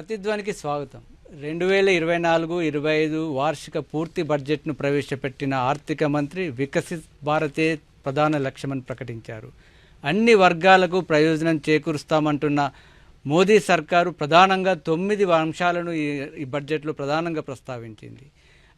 ప్రతిధ్వనికి స్వాగతం. 2024-25 వార్షిక పూర్తి బడ్జెట్ను ప్రవేశపెట్టిన ఆర్థిక మంత్రి వికసిత్ భారతే ప్రధాన లక్ష్యమని ప్రకటించారు. అన్ని వర్గాలకు ప్రయోజనం చేకూరుస్తామంటున్న మోదీ సర్కారు ప్రధానంగా 9 అంశాలను ఈ బడ్జెట్లో ప్రధానంగా ప్రస్తావించింది.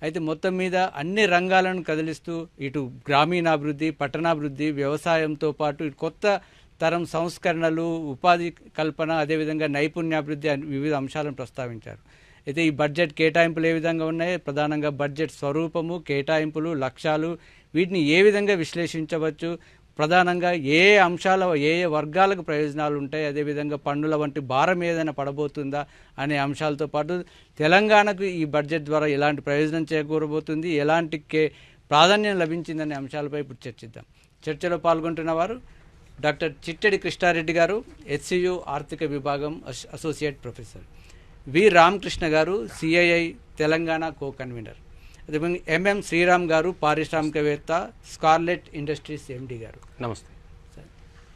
అయితే మొత్తం మీద అన్ని రంగాలను కదిలిస్తూ ఇటు గ్రామీణాభివృద్ధి, పట్టణాభివృద్ధి, వ్యవసాయంతో పాటు కొత్త తరం సంస్కరణలు, ఉపాధి కల్పన, అదేవిధంగా నైపుణ్యాభివృద్ధి వివిధ అంశాలను ప్రస్తావించారు. అయితే ఈ బడ్జెట్ కేటాయింపులు ఏ విధంగా ఉన్నాయి, ప్రధానంగా బడ్జెట్ స్వరూపము, కేటాయింపులు, లక్ష్యాలు, వీటిని ఏ విధంగా విశ్లేషించవచ్చు, ప్రధానంగా ఏ అంశాల ఏ వర్గాలకు ప్రయోజనాలు ఉంటాయి, అదేవిధంగా పన్నుల వంటి భారం ఏదైనా పడబోతుందా అనే అంశాలతో పాటు తెలంగాణకు ఈ బడ్జెట్ ద్వారా ఎలాంటి ప్రయోజనం చేకూరబోతుంది, ఎలాంటి ప్రాధాన్యం లభించిందనే అంశాలపై ఇప్పుడు చర్చిద్దాం. చర్చలో పాల్గొంటున్న వారు డాక్టర్ చిట్టెడి కృష్ణారెడ్డి గారు, హెచ్సియు ఆర్థిక విభాగం అసోసియేట్ ప్రొఫెసర్, వి రామకృష్ణ గారు, సిఐఐ తెలంగాణ కో కన్వీనర్, అదేవిధంగా ఎంఎం శ్రీరామ్ గారు, పారిశ్రామికవేత్త, స్కార్లెట్ ఇండస్ట్రీస్ ఎండి గారు. నమస్తే.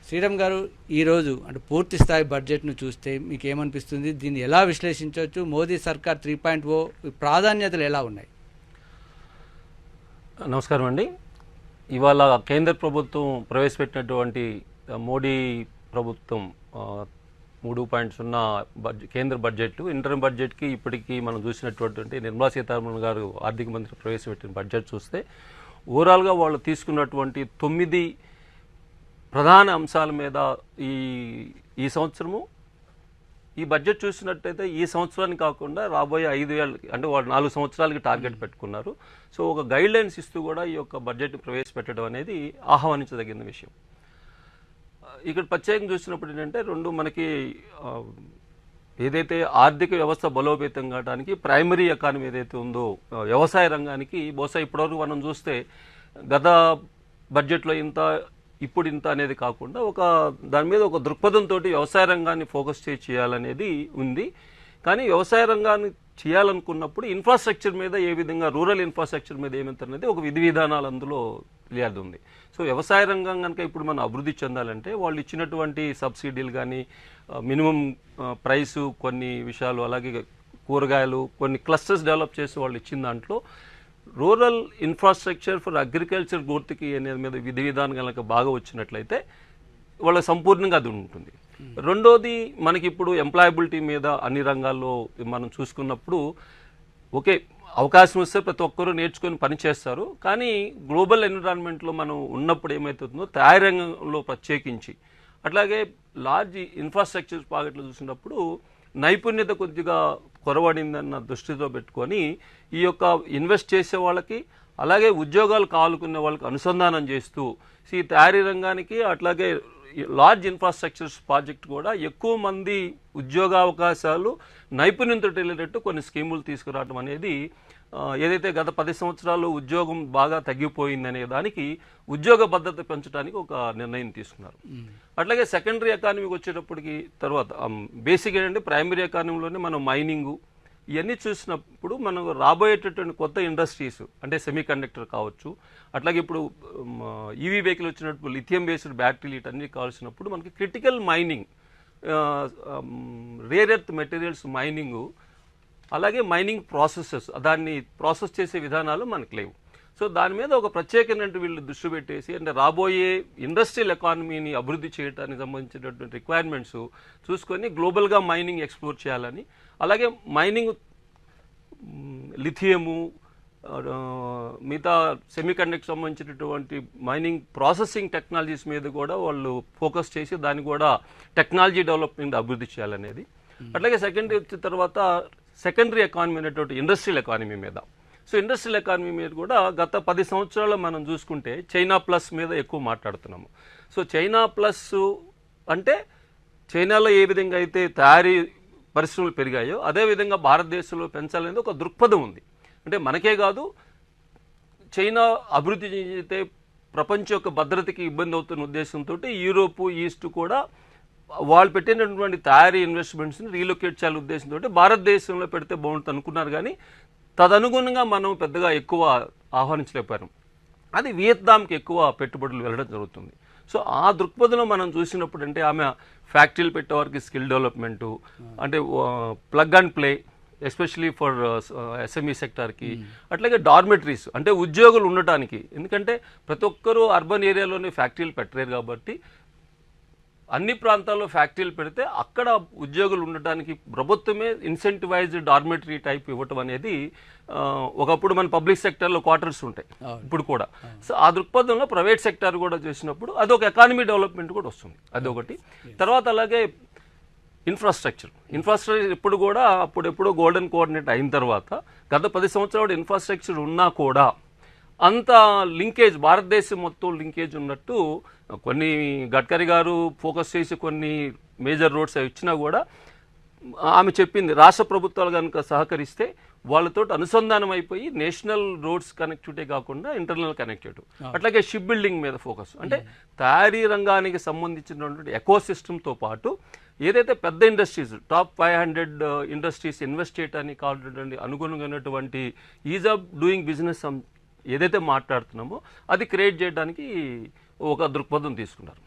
శ్రీరామ్ గారు, ఈరోజు అంటే పూర్తి స్థాయి బడ్జెట్ను చూస్తే మీకు ఏమనిపిస్తుంది, దీన్ని ఎలా విశ్లేషించవచ్చు, మోదీ సర్కార్ 3.0 ప్రాధాన్యతలు ఎలా ఉన్నాయి? నమస్కారం అండి. ఇవాళ కేంద్ర ప్రభుత్వం ప్రవేశపెట్టినటువంటి మోడీ ప్రభుత్వం 3.0 కేంద్ర బడ్జెట్, ఇంటర్మ్ బడ్జెట్కి ఇప్పటికీ మనం చూసినటువంటి నిర్మలా సీతారామన్ గారు ఆర్థిక మంత్రి ప్రవేశపెట్టిన బడ్జెట్ చూస్తే ఓవరాల్గా వాళ్ళు తీసుకున్నటువంటి 9 ప్రధాన అంశాల మీద ఈ సంవత్సరము ఈ బడ్జెట్ చూసినట్టయితే ఈ సంవత్సరాన్ని కాకుండా రాబోయే 5 ఏళ్ళు అంటే వాళ్ళు 4 సంవత్సరాలకి టార్గెట్ పెట్టుకున్నారు. సో ఒక గైడ్ లైన్స్ ఇస్తూ కూడా ఈ యొక్క బడ్జెట్ ప్రవేశపెట్టడం అనేది ఆహ్వానించదగిన విషయం. ఇక్కడ ప్రత్యేకంగా చూసినప్పుడు ఏంటంటే మనకి ఏదైతే ఆర్థిక వ్యవస్థ బలోపేతం కావడానికి ప్రైమరీ ఎకానమీ ఏదైతే ఉందో వ్యవసాయ రంగానికి బహుశా ఇప్పటివరకు మనం చూస్తే గత బడ్జెట్లో ఇప్పుడు ఇంత అనేది కాకుండా దాని మీద ఒక దృక్పథంతో వ్యవసాయ రంగాన్ని ఫోకస్ చేయాలనేది ఉంది. కానీ వ్యవసాయ రంగాన్ని చేయాలనుకున్నప్పుడు ఇన్ఫ్రాస్ట్రక్చర్ మీద ఏ విధంగా, రూరల్ ఇన్ఫ్రాస్ట్రక్చర్ మీద ఏమంటున్నది ఒక విధి విధానాలు అందులో క్లియర్ ఉంది. సో వ్యవసాయ రంగం కనుక ఇప్పుడు మనం అభివృద్ధి చెందాలంటే వాళ్ళు ఇచ్చినటువంటి సబ్సిడీలు కానీ, మినిమం ప్రైసు కొన్ని విషయాలు, అలాగే కూరగాయలు కొన్ని క్లస్టర్స్ డెవలప్ చేసి వాళ్ళు ఇచ్చిన దాంట్లో రూరల్ ఇన్ఫ్రాస్ట్రక్చర్ ఫర్ అగ్రికల్చర్ గ్రోత్కి అనేది మీద విధి విధానం కనుక బాగా వచ్చినట్లయితే వాళ్ళ సంపూర్ణంగా అది ఉంటుంది. రెండోది, మనకి ఇప్పుడు ఎంప్లాయబిలిటీ మీద అన్ని రంగాల్లో మనం చూసుకున్నప్పుడు ఓకే, అవకాశం వస్తే ప్రతి ఒక్కరూ నేర్చుకొని పనిచేస్తారు. కానీ గ్లోబల్ ఎన్విరాన్మెంట్లో మనం ఉన్నప్పుడు ఏమవుతుందో తయారీ రంగంలో ప్రత్యేకించి, అట్లాగే లార్జ్ ఇన్ఫ్రాస్ట్రక్చర్ ప్రాజెక్టులు చూసినప్పుడు నైపుణ్యత కొద్దిగా కొరవడిందన్న దృష్టితో పెట్టుకొని ఈ యొక్క ఇన్వెస్ట్ చేసే వాళ్ళకి, అలాగే ఉద్యోగాలు కావాలనుకునే వాళ్ళకి అనుసంధానం చేస్తూ ఈ తయారీ రంగానికి అట్లాగే లార్జ్ ఇన్ఫ్రాస్ట్రక్చర్స్ ప్రాజెక్ట్ కూడా ఎక్కువ మంది ఉద్యోగావకాశాలు నైపుణ్యంతో వెళ్ళేటట్టు కొన్ని స్కీములు తీసుకురావడం అనేది, ఏదైతే గత 10 సంవత్సరాలు ఉద్యోగం బాగా తగ్గిపోయిందనే దానికి ఉద్యోగ భద్రత పెంచడానికి ఒక నిర్ణయం తీసుకున్నారు. అట్లాగే సెకండరీ ఎకానమీకి వచ్చేటప్పటికి తర్వాత బేసిక్ ఏంటంటే ప్రైమరీ ఎకానమీలోనే మనం మైనింగు ఇవన్నీ చూసినప్పుడు మనం రాబోయేటటువంటి కొత్త ఇండస్ట్రీస్ అంటే సెమీ కండక్టర్ కావచ్చు, అట్లాగే ఇప్పుడు ఈవీ వెహికల్ వచ్చినప్పుడు లిథియం బేస్డ్ బ్యాటరీలు ఇటన్నీ కావాల్సినప్పుడు మనకి critical mining, rare earth materials mining, అలాగే మైనింగ్ ప్రాసెసెస్, దాన్ని ప్రాసెస్ చేసే విధానాలు మనకు లేవు. సో దాని మీద ఒక ప్రత్యేకమైన వీళ్ళు దృష్టి పెట్టేసి అంటే రాబోయే ఇండస్ట్రియల్ ఎకానమీని అభివృద్ధి చేయడానికి సంబంధించినటువంటి రిక్వైర్మెంట్స్ చూసుకొని గ్లోబల్గా మైనింగ్ ఎక్స్ప్లోర్ చేయాలని, అలాగే మైనింగ్ లిథియము మిగతా సెమీకండక్టర్ సంబంధించినటువంటి మైనింగ్ ప్రాసెసింగ్ టెక్నాలజీస్ మీద కూడా వాళ్ళు ఫోకస్ చేసి దాన్ని కూడా టెక్నాలజీ డెవలప్మెంట్ అభివృద్ధి చేయాలనేది. అట్లాగే సెకండరీ వచ్చిన తర్వాత సెకండరీ ఎకానమీ అనేటువంటి ఇండస్ట్రియల్ ఎకానమీ మీద. సో ఇండస్ట్రియల్ ఎకానమీ మీద కూడా గత 10 సంవత్సరాలు మనం చూసుకుంటే చైనా ప్లస్ మీద ఎక్కువ మాట్లాడుతున్నాము. సో చైనా ప్లస్ అంటే చైనాలో ఏ విధంగా అయితే తయారీ పరిశ్రమలు పెరిగాయో అదేవిధంగా భారతదేశంలో పెంచాలనేది ఒక దృక్పథం ఉంది. అంటే మనకే కాదు, చైనా అభివృద్ధి చెందితే ప్రపంచం యొక్క భద్రతకి ఇబ్బంది అవుతున్న ఉద్దేశంతో యూరోపు, ఈస్ట్ కూడా వాళ్ళు పెట్టినటువంటి తయారీ ఇన్వెస్ట్మెంట్స్ని రీలొకేట్ చేయాలనే ఉద్దేశంతో భారతదేశంలో పెడితే బాగుంటుంది అనుకున్నారు. కానీ తదనుగుణంగా మనం పెద్దగా ఎక్కువ ఆహ్వానించలేకపోయాం. అది వియత్నాంకి ఎక్కువ పెట్టుబడులు వెళ్ళడం జరుగుతుంది. సో ఆ దృక్పథంలో మనం చూసినప్పుడు అంటే ఆమె ఫ్యాక్టరీలు పెట్టేవారికి స్కిల్ డెవలప్మెంటు, అంటే plug and play especially for SME సెక్టార్కి, అట్లాగే డార్మెటరీస్ అంటే ఉద్యోగులు ఉండటానికి. ఎందుకంటే ప్రతి ఒక్కరూ అర్బన్ ఏరియాలోనే ఫ్యాక్టరీలు పెట్టలేరు కాబట్టి అన్ని ప్రాంతాల్లో ఫ్యాక్టరీలు పెడితే అక్కడ ఉద్యోగులు ఉండటానికి ప్రభుత్వమే ఇన్సెంటివైజ్డ్ డార్మెటరీ టైప్ ఇవ్వటం అనేది, ఒకప్పుడు మన పబ్లిక్ సెక్టర్లో క్వార్టర్స్ ఉంటాయి ఇప్పుడు కూడా. సో ఆ దృక్పథంలో ప్రైవేట్ సెక్టర్ కూడా చేసినప్పుడు అదొక ఎకానమీ డెవలప్మెంట్ కూడా వస్తుంది, అదొకటి. తర్వాత అలాగే ఇన్ఫ్రాస్ట్రక్చర్ ఎప్పుడు కూడా అప్పుడెప్పుడు గోల్డెన్ కోఆర్డినేట్ అయిన తర్వాత గత 10 సంవత్సరాలు ఇన్ఫ్రాస్ట్రక్చర్ ఉన్నా కూడా అంత లింకేజ్, భారతదేశం మొత్తం లింకేజ్ ఉన్నట్టు కొన్ని గడ్కరీ గారు ఫోకస్ చేసి కొన్ని మేజర్ రోడ్స్ అవి ఇచ్చినా కూడా ఆమె చెప్పింది రాష్ట్ర ప్రభుత్వాలు కనుక సహకరిస్తే వాళ్ళతో అనుసంధానం అయిపోయి నేషనల్ రోడ్స్ కనెక్టివిటీ కాకుండా ఇంటర్నల్ కనెక్టివిటీ. అట్లాగే షిప్ బిల్డింగ్ మీద ఫోకస్, అంటే తయారీ రంగానికి సంబంధించినటువంటి ఎకో సిస్టమ్తో పాటు ఏదైతే పెద్ద ఇండస్ట్రీస్ టాప్ 500 ఇండస్ట్రీస్ ఇన్వెస్ట్ చేయడానికి కావాల్సినటువంటి అనుగుణమైనటువంటి ఈజ్ ఆఫ్ డూయింగ్ బిజినెస్ ఏదైతే మాట్లాడుతున్నామో అది క్రియేట్ చేయడానికి ఒక దృక్పథం తీసుకున్నారు.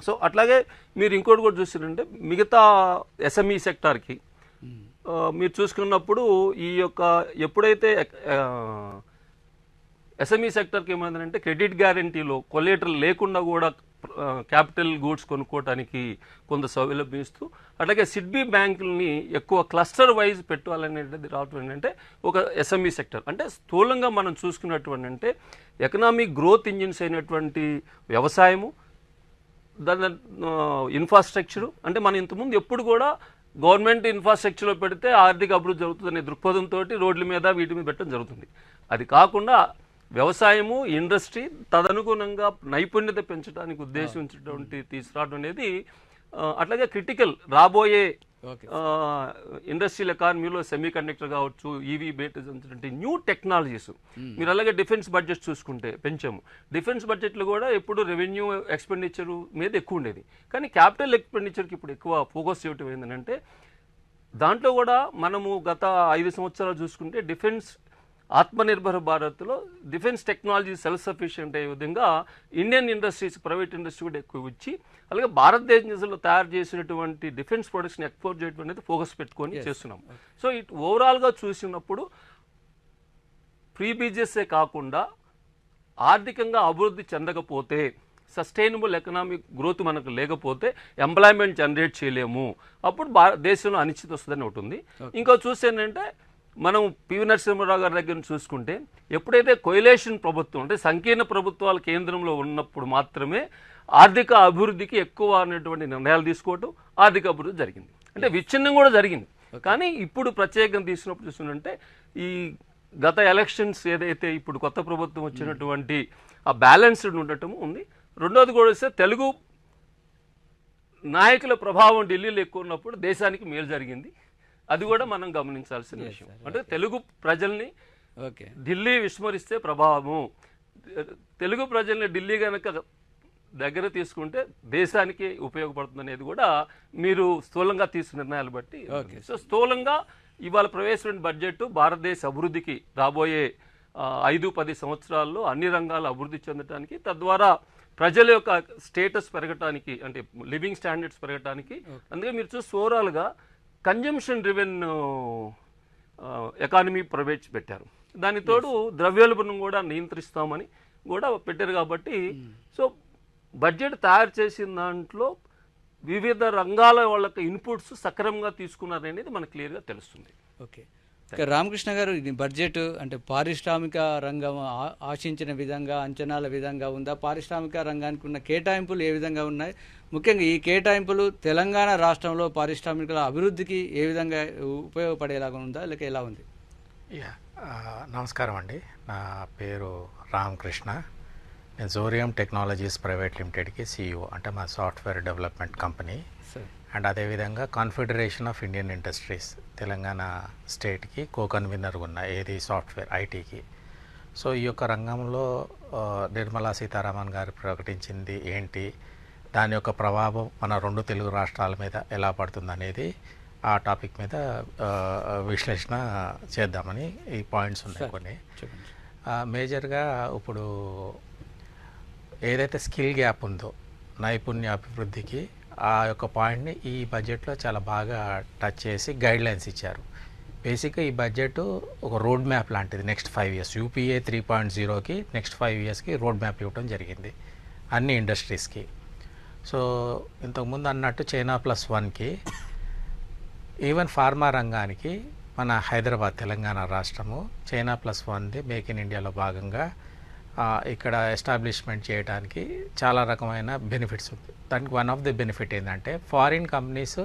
సో అట్లాగే మీరు ఇంకోటి కూడా చూసినంటే మిగతా ఎస్ఎంఈ సెక్టార్కి మీరు చూసుకున్నప్పుడు ఈ యొక్క ఎప్పుడైతే ఎస్ఎంఈ సెక్టర్కి ఏమైందంటే క్రెడిట్ గ్యారంటీలో కొలేటరల్ లేకుండా కూడా క్యాపిటల్ గూడ్స్ కొనుక్కోవడానికి కొంత సౌలభ్యం ఇస్తూ, అట్లాగే సిడ్బీ బ్యాంకుల్ని ఎక్కువ క్లస్టర్ వైజ్ పెట్టాలనేది రావటం ఏంటంటే ఒక ఎస్ఎంఈ సెక్టర్. అంటే స్థూలంగా మనం చూసుకున్నటువంటి అంటే ఎకనామిక్ గ్రోత్ ఇంజిన్స్ అయినటువంటి వ్యవసాయము, దాని ఇన్ఫ్రాస్ట్రక్చరు, అంటే మనం ఇంతకుముందు ఎప్పుడు కూడా గవర్నమెంట్ ఇన్ఫ్రాస్ట్రక్చర్లో పెడితే ఆర్థిక అభివృద్ధి జరుగుతుంది అనే దృక్పథంతో రోడ్ల మీద వీటి మీద పెట్టడం జరుగుతుంది. అది కాకుండా వ్యవసాయము, ఇండస్ట్రీ తదనుగుణంగా నైపుణ్యత పెంచడానికి ఉద్దేశించినటువంటి తీసుకురావడం అనేది, అట్లాగే క్రిటికల్ రాబోయే ఇండస్ట్రియల్ ఎకానమీలో సెమీ కండక్టర్ కావచ్చు, ఈవీ బేస్డ్ న్యూ టెక్నాలజీస్. మీరు అలాగే డిఫెన్స్ బడ్జెట్ చూసుకుంటే పెంచాము. డిఫెన్స్ బడ్జెట్లో కూడా ఎప్పుడు రెవెన్యూ ఎక్స్పెండిచర్ మీద ఎక్కువ ఉండేది, కానీ క్యాపిటల్ ఎక్స్పెండిచర్కి ఇప్పుడు ఎక్కువ ఫోకస్ చేయటం ఏంటంటే దాంట్లో కూడా మనము గత 5 సంవత్సరాలు చూసుకుంటే డిఫెన్స్ ఆత్మనిర్భర భారత్లో డిఫెన్స్ టెక్నాలజీ సెల్ఫ్ సఫిషియెంట్ అయ్యే విధంగా ఇండియన్ ఇండస్ట్రీస్, ప్రైవేట్ ఇండస్ట్రీ కూడా ఎక్కువ ఇచ్చి, అలాగే భారతదేశంలో తయారు చేసినటువంటి డిఫెన్స్ ప్రొడక్ట్స్ని ఎక్స్పోర్ట్ చేయడం అనేది ఫోకస్ పెట్టుకొని చేస్తున్నాం. సో ఇట్ ఓవరాల్గా చూసినప్పుడు ఫ్రీ బిజినెస్సే కాకుండా ఆర్థికంగా అభివృద్ధి చెందకపోతే, సస్టైనబుల్ ఎకనామిక్ గ్రోత్ మనకు లేకపోతే ఎంప్లాయ్మెంట్ జనరేట్ చేయలేము, అప్పుడు దేశంలో అనిశ్చితి వస్తుందని ఒకటి ఉంది. ఇంకో చూసేంటంటే మనం పివి నరసింహారావు గారి దగ్గర చూసుకుంటే ఎప్పుడైతే కొయిలేషన్ ప్రభుత్వం అంటే సంకీర్ణ ప్రభుత్వాలు కేంద్రంలో ఉన్నప్పుడు మాత్రమే ఆర్థిక అభివృద్ధికి ఎక్కువ అనేటువంటి నిర్ణయాలు తీసుకోవటం, ఆర్థిక అభివృద్ధి జరిగింది. అంటే విచ్ఛిన్నం కూడా జరిగింది, కానీ ఇప్పుడు ప్రత్యేకంగా తీసుకున్నప్పుడు చూస్తుంటే ఈ గత ఎలక్షన్స్ ఏదైతే ఇప్పుడు కొత్త ప్రభుత్వం వచ్చినటువంటి ఆ బ్యాలెన్స్డ్ ఉండటం ఉంది. రెండోది కూడా వస్తే తెలుగు నాయకుల ప్రభావం ఢిల్లీలో ఎక్కువ ఉన్నప్పుడు దేశానికి మేలు జరిగింది, అది కూడా మనం గమనించాల్సిన విషయం. అంటే తెలుగు ప్రజల్ని ఢిల్లీ విస్మరిస్తే ప్రభావము, తెలుగు ప్రజల్ని ఢిల్లీ కనుక దగ్గర తీసుకుంటే దేశానికి ఉపయోగపడుతుంది అనేది కూడా మీరు స్థూలంగా తీసుకున్న నిర్ణయాలు బట్టి. సో స్థూలంగా ఇవాళ ప్రవేశమైన బడ్జెట్ భారతదేశ అభివృద్ధికి రాబోయే 5-10 సంవత్సరాల్లో అన్ని రంగాలు అభివృద్ధి చెందడానికి, తద్వారా ప్రజల యొక్క స్టేటస్ పెరగటానికి, అంటే లివింగ్ స్టాండర్డ్స్ పెరగటానికి. అందుకే మీరు చూస్తే ఓవరాల్గా కన్జంప్షన్ డ్రివెన్ ఎకానమీ ప్రవేశపెట్టారు. దానితోడు ద్రవ్యోల్బణం కూడా నియంత్రిస్తామని కూడా పెట్టారు. కాబట్టి సో బడ్జెట్ తయారు చేసిన దాంట్లో వివిధ రంగాల వాళ్ళకి ఇన్పుట్స్ సక్రమంగా తీసుకున్నారనేది మనకు క్లియర్గా తెలుస్తుంది. ఓకే, రామకృష్ణ గారు, ఇది బడ్జెట్ అంటే పారిశ్రామిక రంగం ఆశించిన విధంగా, అంచనాల విధంగా ఉందా? పారిశ్రామిక రంగానికి ఉన్న కేటాయింపులు ఏ విధంగా ఉన్నాయి? ముఖ్యంగా ఈ కేటాయింపులు తెలంగాణ రాష్ట్రంలో పారిశ్రామిక అభివృద్ధికి ఏ విధంగా ఉపయోగపడేలాగా ఉందా, లేక ఎలా ఉంది? నమస్కారం అండి, నా పేరు రామకృష్ణ. నేను జోరియం టెక్నాలజీస్ ప్రైవేట్ లిమిటెడ్కి CEO, అంటే మా సాఫ్ట్వేర్ డెవలప్మెంట్ కంపెనీ. అండ్ అదేవిధంగా confederation of Indian industries Telangana స్టేట్కి కన్వీనర్ ఉన్న ఏది సాఫ్ట్వేర్ ఐటీకి. సో ఈ యొక్క రంగంలో నిర్మలా సీతారామన్ గారు ప్రకటించింది ఏంటి, దాని యొక్క ప్రభావం మన 2 తెలుగు రాష్ట్రాల మీద ఎలా పడుతుంది అనేది ఆ టాపిక్ మీద విశ్లేషణ చేద్దామని ఈ పాయింట్స్ ఉన్నాయి కొన్ని. మేజర్గా ఇప్పుడు ఏదైతే స్కిల్ గ్యాప్ ఉందో నైపుణ్య అభివృద్ధికి ఆ యొక్క పాయింట్ని ఈ బడ్జెట్లో చాలా బాగా టచ్ చేసి గైడ్ లైన్స్ ఇచ్చారు. బేసిక్గా ఈ బడ్జెట్ ఒక రోడ్ మ్యాప్ లాంటిది. నెక్స్ట్ 5 years UPA 3.0కి నెక్స్ట్ 5 yearsకి రోడ్ మ్యాప్ ఇవ్వడం జరిగింది అన్ని ఇండస్ట్రీస్కి. సో ఇంతకుముందు అన్నట్టు చైనా +1కి ఈవెన్ ఫార్మా రంగానికి మన హైదరాబాద్ తెలంగాణ రాష్ట్రము చైనా +1ది మేక్ ఇన్ ఇండియాలో భాగంగా ఇక్కడ ఎస్టాబ్లిష్మెంట్ చేయడానికి చాలా రకమైన బెనిఫిట్స్ ఉంది. దానికి వన్ ఆఫ్ ది బెనిఫిట్ ఏంటంటే ఫారిన్ కంపెనీస్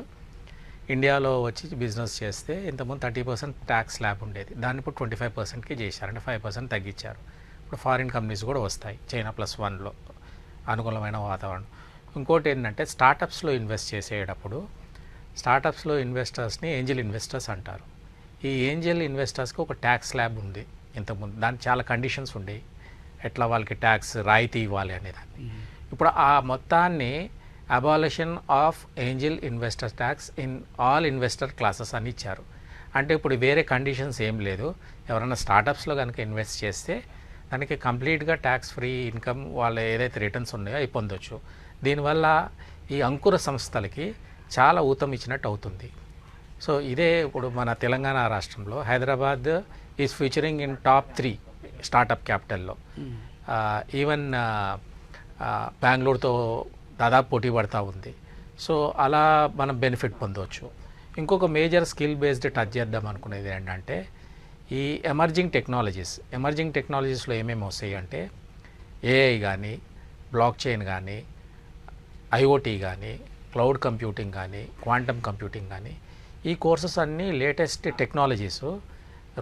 ఇండియాలో వచ్చి బిజినెస్ చేస్తే ఇంతకుముందు 30% ట్యాక్స్ స్లాబ్ ఉండేది, దాన్ని ఇప్పుడు 25%కి చేశారు, అంటే 5% తగ్గించారు. ఇప్పుడు ఫారిన్ కంపెనీస్ కూడా వస్తాయి చైనా +1లో అనుకూలమైన వాతావరణం. ఇంకోటి ఏంటంటే స్టార్టప్స్లో ఇన్వెస్ట్ చేసేటప్పుడు స్టార్టప్స్లో ఇన్వెస్టర్స్ని ఏంజల్ ఇన్వెస్టర్స్ అంటారు. ఈ ఏంజల్ ఇన్వెస్టర్స్కి ఒక ట్యాక్స్ స్లాబ్ ఉంది ఇంతకుముందు, దానికి చాలా కండిషన్స్ ఉండేవి, ఎట్లా వాళ్ళకి ట్యాక్స్ రాయితీ ఇవ్వాలి అనేదాన్ని. ఇప్పుడు ఆ మొత్తాన్ని abolition of Angel investor tax in all investor classes అని ఇచ్చారు. అంటే ఇప్పుడు వేరే కండిషన్స్ ఏం లేదు, ఎవరైనా స్టార్టప్స్లో కనుక ఇన్వెస్ట్ చేస్తే దానికి కంప్లీట్గా ట్యాక్స్ ఫ్రీ ఇన్కమ్ వాళ్ళ ఏదైతే రిటర్న్స్ ఉన్నాయో అవి పొందొచ్చు. దీనివల్ల ఈ అంకుర సంస్థలకి చాలా ఊతం ఇచ్చినట్టు అవుతుంది. సో ఇదే ఇప్పుడు మన తెలంగాణ రాష్ట్రంలో Hyderabad is futuring in top 3 startup క్యాపిటల్లో. ఈవెన్ బెంగళూరుతో దాదాపు పోటీ పడుతూ ఉంది. సో అలా మనం బెనిఫిట్ పొందవచ్చు. ఇంకొక మేజర్ స్కిల్ బేస్డ్ టచ్ చేద్దాం అనుకునేది ఏంటంటే ఈ ఎమర్జింగ్ టెక్నాలజీస్లో ఏమేమి వస్తాయి అంటే ఏఐ కానీ, బ్లాక్ చైన్ కానీ, ఐఓటీ కానీ, క్లౌడ్ కంప్యూటింగ్ కానీ, క్వాంటమ్ కంప్యూటింగ్ కానీ, ఈ కోర్సెస్ అన్నీ లేటెస్ట్ టెక్నాలజీస్,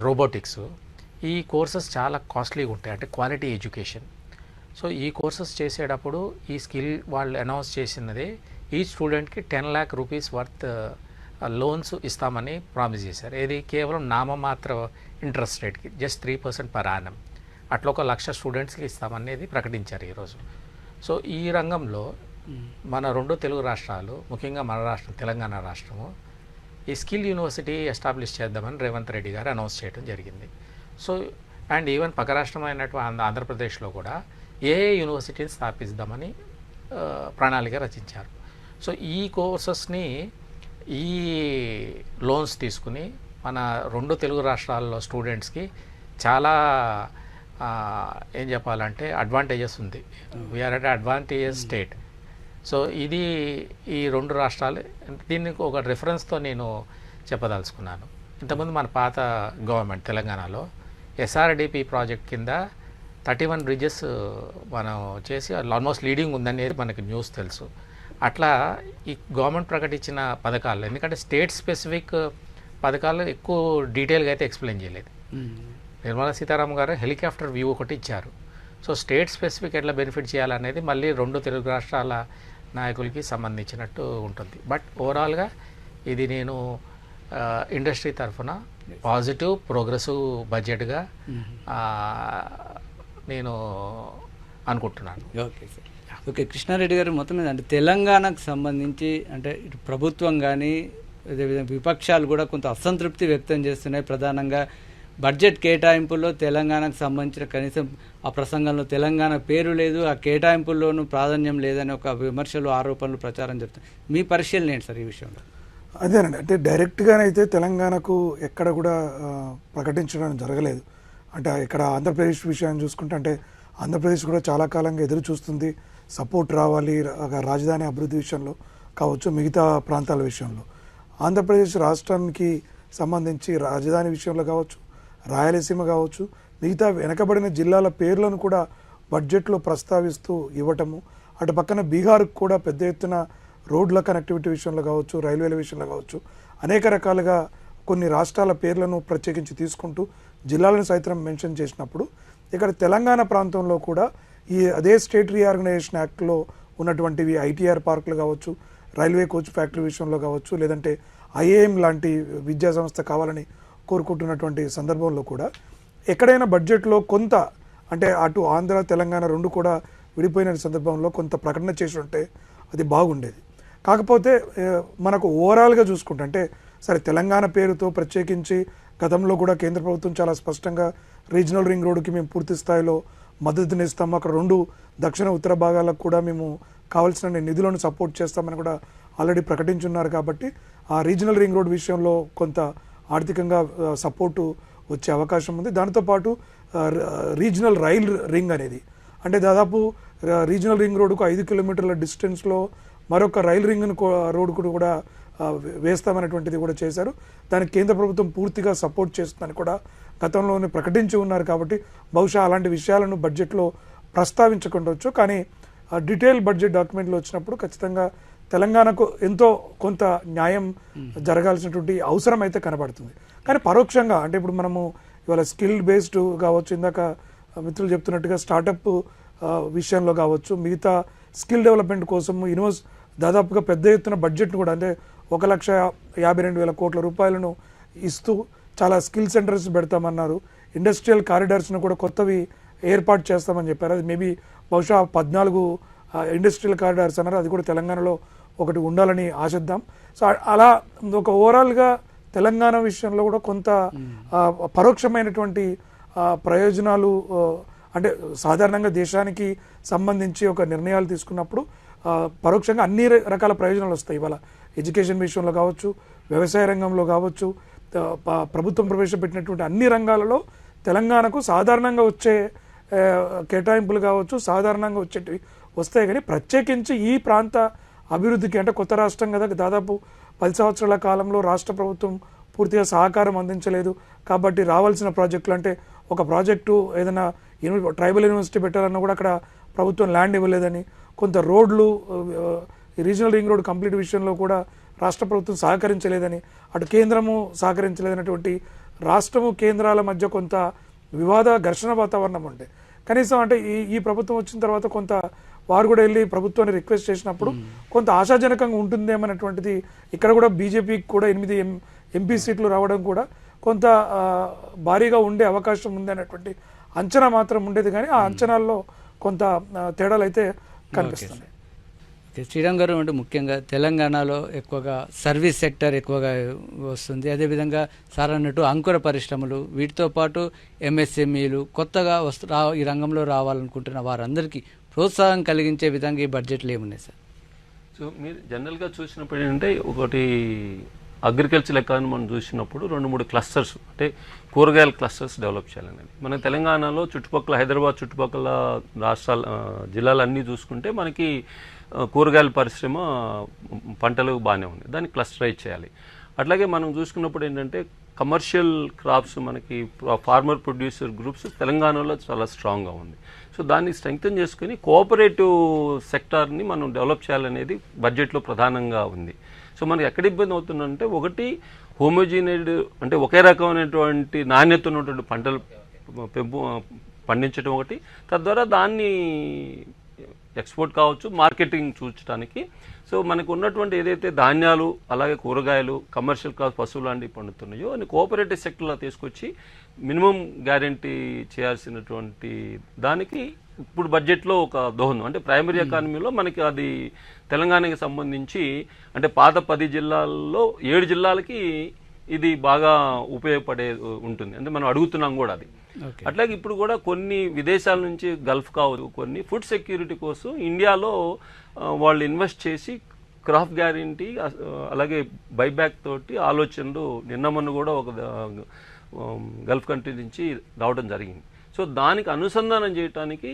రోబోటిక్స్. ఈ కోర్సెస్ చాలా కాస్ట్లీగా ఉంటాయి, అంటే క్వాలిటీ ఎడ్యుకేషన్. సో ఈ కోర్సెస్ చేసేటప్పుడు ఈ స్కిల్ వాళ్ళు అనౌన్స్ చేసినది ఈ స్టూడెంట్కి 10 lakh rupees వర్త్ లోన్స్ ఇస్తామని ప్రామిస్ చేశారు. ఏది కేవలం నామమాత్ర ఇంట్రెస్ట్ రేట్కి, జస్ట్ 3% per annum. అట్లా 1,00,000 స్టూడెంట్స్కి ఇస్తామనేది ప్రకటించారు ఈరోజు. సో ఈ రంగంలో మన 2 తెలుగు రాష్ట్రాలు, ముఖ్యంగా మన రాష్ట్రం తెలంగాణ రాష్ట్రము, ఈ స్కిల్ యూనివర్సిటీ ఎస్టాబ్లిష్ చేద్దామని రేవంత్ రెడ్డి గారు అనౌన్స్ చేయడం జరిగింది. సో అండ్ ఈవెన్ పక్క రాష్ట్రం అయినటువంటి ఆంధ్రప్రదేశ్లో కూడా ఏఏ యూనివర్సిటీని స్థాపిద్దామని ప్రణాళిక రచించారు. సో ఈ కోర్సెస్ని ఈ లోన్స్ తీసుకుని మన 2 తెలుగు రాష్ట్రాల్లో స్టూడెంట్స్కి చాలా ఏం చెప్పాలంటే అడ్వాంటేజెస్ ఉంది. We are at advantages state. So ఇది ఈ 2 రాష్ట్రాలు, దీనికి ఒక రిఫరెన్స్తో నేను చెప్పదలుచుకున్నాను. ఇంతకుముందు మన పాత గవర్నమెంట్ తెలంగాణలో ఎస్ఆర్డిపి ప్రాజెక్ట్ కింద 31 బ్రిడ్జెస్ మనం చేసి ఆల్మోస్ట్ లీడింగ్ ఉందనేది మనకి న్యూస్ తెలుసు. అట్లా ఈ గవర్నమెంట్ ప్రకటించిన పథకాలు, ఎందుకంటే స్టేట్ స్పెసిఫిక్ పథకాలు ఎక్కువ డీటెయిల్గా అయితే ఎక్స్ప్లెయిన్ చేయలేదు. నిర్మలా సీతారామన్ గారు హెలికాప్టర్ వ్యూ ఒకటి ఇచ్చారు. సో స్టేట్ స్పెసిఫిక్ ఎట్లా బెనిఫిట్ చేయాలనేది మళ్ళీ 2 తెలుగు రాష్ట్రాల నాయకులకి సంబంధించినట్టు ఉంటుంది. బట్ ఓవరాల్గా ఇది నేను ఇండస్ట్రీ తరఫున పాజిటివ్ ప్రోగ్రెసివ్ బడ్జెట్గా నేను అనుకుంటున్నాను. Okay sir. ఓకే కృష్ణారెడ్డి గారు, మొత్తం మీద అంటే తెలంగాణకు సంబంధించి అంటే ఇటు ప్రభుత్వం కానీ అదేవిధంగా విపక్షాలు కూడా కొంత అసంతృప్తి వ్యక్తం చేస్తున్నాయి. ప్రధానంగా బడ్జెట్ కేటాయింపుల్లో తెలంగాణకు సంబంధించిన కనీసం ఆ ప్రసంగంలో తెలంగాణ పేరు లేదు, ఆ కేటాయింపుల్లోనూ ప్రాధాన్యం లేదని ఒక విమర్శలు, ఆరోపణలు, ప్రచారం జరుగుతాయి. మీ పరిశీలన ఏంటి సార్ ఈ విషయంలో? అదేనండి, అంటే డైరెక్ట్గానైతే తెలంగాణకు ఎక్కడ కూడా ప్రకటించడం జరగలేదు. అంటే ఇక్కడ ఆంధ్రప్రదేశ్ విషయాన్ని చూసుకుంటే, అంటే ఆంధ్రప్రదేశ్ కూడా చాలా కాలంగా ఎదురు చూస్తుంది సపోర్ట్ రావాలి రాజధాని అభివృద్ధి విషయంలో కావచ్చు, మిగతా ప్రాంతాల విషయంలో. ఆంధ్రప్రదేశ్ రాష్ట్రానికి సంబంధించి రాజధాని విషయంలో కావచ్చు, రాయలసీమ కావచ్చు, మిగతా వెనకబడిన జిల్లాల పేర్లను కూడా బడ్జెట్లో ప్రస్తావిస్తూ ఇవ్వటము, అటు పక్కన బీహార్కు కూడా పెద్ద ఎత్తున రోడ్ల కనెక్టివిటీ విషయంలో కావచ్చు, రైల్వేల విషయంలో కావచ్చు, అనేక రకాలుగా కొన్ని రాష్ట్రాల పేర్లను ప్రత్యేకించి తీసుకుంటూ జిల్లాలను సైతం మెన్షన్ చేసినప్పుడు, ఇక్కడ తెలంగాణ ప్రాంతంలో కూడా ఈ అదే స్టేట్ రీఆర్గనైజేషన్ యాక్ట్లో ఉన్నటువంటివి ఐటీఆర్ పార్కులు కావచ్చు, రైల్వే కోచ్ ఫ్యాక్టరీ విషయంలో కావచ్చు, లేదంటే ఐఏఎం లాంటి విద్యా సంస్థ కావాలని కోరుకుంటున్నటువంటి సందర్భంలో కూడా ఎక్కడైనా బడ్జెట్లో కొంత, అంటే అటు ఆంధ్ర తెలంగాణ 2 కూడా విడిపోయిన సందర్భంలో కొంత ప్రకటన చేసి ఉంటే అది బాగుండేది. కాకపోతే మనకు ఓవరాల్గా చూసుకుంటే, అంటే సరే తెలంగాణ పేరుతో ప్రత్యేకించి గతంలో కూడా కేంద్ర ప్రభుత్వం చాలా స్పష్టంగా రీజనల్ రింగ్ రోడ్డుకి మేము పూర్తి స్థాయిలో మద్దతునిస్తాము. అక్కడ 2 దక్షిణ ఉత్తర భాగాలకు కూడా మేము కావాల్సిన నిధులను సపోర్ట్ చేస్తామని కూడా ఆల్రెడీ ప్రకటించున్నారు. కాబట్టి ఆ రీజనల్ రింగ్ రోడ్ విషయంలో కొంత ఆర్థికంగా సపోర్టు వచ్చే అవకాశం ఉంది. దాంతోపాటు రీజనల్ రైల్ రింగ్ అనేది అంటే దాదాపు రీజనల్ రింగ్ రోడ్డుకు 5 కిలోమీటర్ల డిస్టెన్స్లో మరొక రైల్ రింగ్ రోడ్ కూడా వేస్తామనేటువంటిది కూడా చేశారు. దానికి కేంద్ర ప్రభుత్వం పూర్తిగా సపోర్ట్ చేస్తుందని కూడా గతంలోనే ప్రకటించి ఉన్నారు. కాబట్టి బహుశా అలాంటి విషయాలను బడ్జెట్లో ప్రస్తావించకుండొచ్చు. కానీ డీటెయిల్ బడ్జెట్ డాక్యుమెంట్లో వచ్చినప్పుడు ఖచ్చితంగా తెలంగాణకు ఎంతో కొంత న్యాయం జరగాల్సినటువంటి అవసరం అయితే కనబడుతుంది. కానీ పరోక్షంగా అంటే ఇప్పుడు మనము ఇవాళ స్కిల్ బేస్డ్ కావచ్చు, ఇందాక మిత్రులు చెప్తున్నట్టుగా స్టార్టప్ విషయంలో కావచ్చు, మిగతా స్కిల్ డెవలప్మెంట్ కోసం దాదాపుగా పెద్ద ఎత్తున బడ్జెట్ను కూడా అంటే 1,52,000 కోట్ల రూపాయలను ఇస్తూ చాలా స్కిల్ సెంటర్స్ పెడతామన్నారు. ఇండస్ట్రియల్ కారిడార్స్ను కూడా కొత్తవి ఏర్పాటు చేస్తామని చెప్పారు. అది మేబీ బహుశా 14 ఇండస్ట్రియల్ కారిడార్స్ అన్నారు. అది కూడా తెలంగాణలో ఒకటి ఉండాలని ఆశిద్దాం. సో అలా ఒక ఓవరాల్గా తెలంగాణ విషయంలో కూడా కొంత పరోక్షమైనటువంటి ప్రయోజనాలు అంటే సాధారణంగా దేశానికి సంబంధించి ఒక నిర్ణయాలు తీసుకున్నప్పుడు పరోక్షంగా అన్ని రకాల ప్రయోజనాలు వస్తాయి. ఇవాళ ఎడ్యుకేషన్ విషయంలో కావచ్చు, వ్యవసాయ రంగంలో కావచ్చు, ప్రభుత్వం ప్రవేశపెట్టినటువంటి అన్ని రంగాలలో తెలంగాణకు సాధారణంగా వచ్చే కేటాయింపులు కావచ్చు, సాధారణంగా వచ్చేటివి వస్తాయి. కానీ ప్రత్యేకించి ఈ ప్రాంత అభివృద్ధికి అంటే కొత్త రాష్ట్రం కదా, దాదాపు 10 సంవత్సరాల కాలంలో రాష్ట్ర ప్రభుత్వం పూర్తిగా సహకారం అందించలేదు. కాబట్టి రావాల్సిన ప్రాజెక్టులు అంటే ఒక ప్రాజెక్టు ఏదైనా ట్రైబల్ యూనివర్సిటీ పెట్టాలన్నా కూడా అక్కడ ప్రభుత్వం ల్యాండ్ ఇవ్వలేదని, కొంత రోడ్లు రీజనల్ రింగ్ రోడ్ కంప్లీట్ విషయంలో కూడా రాష్ట్ర ప్రభుత్వం సహకరించలేదని, అటు కేంద్రము సహకరించలేదనేటువంటి రాష్ట్రము కేంద్రాల మధ్య కొంత వివాద ఘర్షణ వాతావరణం ఉండే. కనీసం అంటే ఈ ప్రభుత్వం వచ్చిన తర్వాత కొంత వారు కూడా వెళ్ళి ప్రభుత్వాన్ని రిక్వెస్ట్ చేసినప్పుడు కొంత ఆశాజనకంగా ఉంటుందేమనేటువంటిది ఇక్కడ కూడా బీజేపీకి కూడా 8 ఎంపీ సీట్లు రావడం కూడా కొంత భారీగా ఉండే అవకాశం ఉంది అనేటువంటి అంచనా మాత్రం ఉండేది. కానీ ఆ అంచనాల్లో కొంత తేడాలు అయితే కనిపిస్తున్నాయి. శ్రీరామ్ గారు అంటే ముఖ్యంగా తెలంగాణలో ఎక్కువగా సర్వీస్ సెక్టర్ ఎక్కువగా వస్తుంది. అదేవిధంగా సార్ అన్నట్టు అంకుర పరిశ్రమలు, వీటితో పాటు ఎంఎస్ఎంఈలు కొత్తగా ఈ రంగంలో రావాలనుకుంటున్న వారందరికీ ప్రోత్సాహం కలిగించే విధంగా ఈ బడ్జెట్లు ఏమున్నాయి సార్? సో మీరు జనరల్గా చూసినప్పుడు ఏంటంటే ఒకటి అగ్రికల్చర్ ఎకానమీ మనం చూసినప్పుడు 2-3 క్లస్టర్స్ అంటే కూరగాయల క్లస్టర్స్ డెవలప్ చేయాలనేది మన తెలంగాణలో చుట్టుపక్కల హైదరాబాద్ చుట్టుపక్కల రాష్ట్రాల జిల్లాలన్నీ చూసుకుంటే మనకి కూరగాయల పరిశ్రమ పంటలు బాగానే ఉంది, దాన్ని క్లస్టరైజ్ చేయాలి. అట్లాగే మనం చూసుకున్నప్పుడు ఏంటంటే కమర్షియల్ క్రాప్స్ మనకి ఫార్మర్ ప్రొడ్యూసర్ గ్రూప్స్ తెలంగాణలో చాలా స్ట్రాంగ్గా ఉంది. సో దాన్ని స్ట్రెంగ్తన్ చేసుకుని కోఆపరేటివ్ సెక్టార్ని మనం డెవలప్ చేయాలనేది బడ్జెట్లో ప్రధానంగా ఉంది. సో మనకి ఎక్కడ ఇబ్బంది అవుతుందంటే ఒకటి హోమోజీనైడ్ అంటే ఒకే రకమైనటువంటి నాణ్యత ఉన్నటువంటి పంటలు పండించడం ఒకటి, తద్వారా దాన్ని ఎక్స్పోర్ట్ కావచ్చు, మార్కెటింగ్ చూడటానికి. సో మనకు ఉన్నటువంటి ఏదైతే ధాన్యాలు అలాగే కూరగాయలు కమర్షియల్ క్రాప్స్ పశువులు లాంటివి పండుతున్నాయో అని కోఆపరేటివ్ సెక్టర్లో తీసుకొచ్చి మినిమం గ్యారంటీ చేయాల్సినటువంటి దానికి ఇప్పుడు బడ్జెట్లో ఒక దోహదం అంటే ప్రైమరీ ఎకానమీలో మనకి అది తెలంగాణకి సంబంధించి అంటే పాత 10 జిల్లాల్లో 7 జిల్లాలకి ఇది బాగా ఉపయోగపడే ఉంటుంది అంటే మనం అడుగుతున్నాం కూడా అది. అట్లాగే ఇప్పుడు కూడా కొన్ని విదేశాల నుంచి గల్ఫ్ కావచ్చు కొన్ని ఫుడ్ సెక్యూరిటీ కోసం ఇండియాలో వాళ్ళు ఇన్వెస్ట్ చేసి క్రాప్ గ్యారంటీ అలాగే బైబ్యాక్ తోటి ఆలోచనలు మొన్న కూడా ఒక గల్ఫ్ కంట్రీ నుంచి రావడం జరిగింది. సో దానికి అనుసంధానం చేయడానికి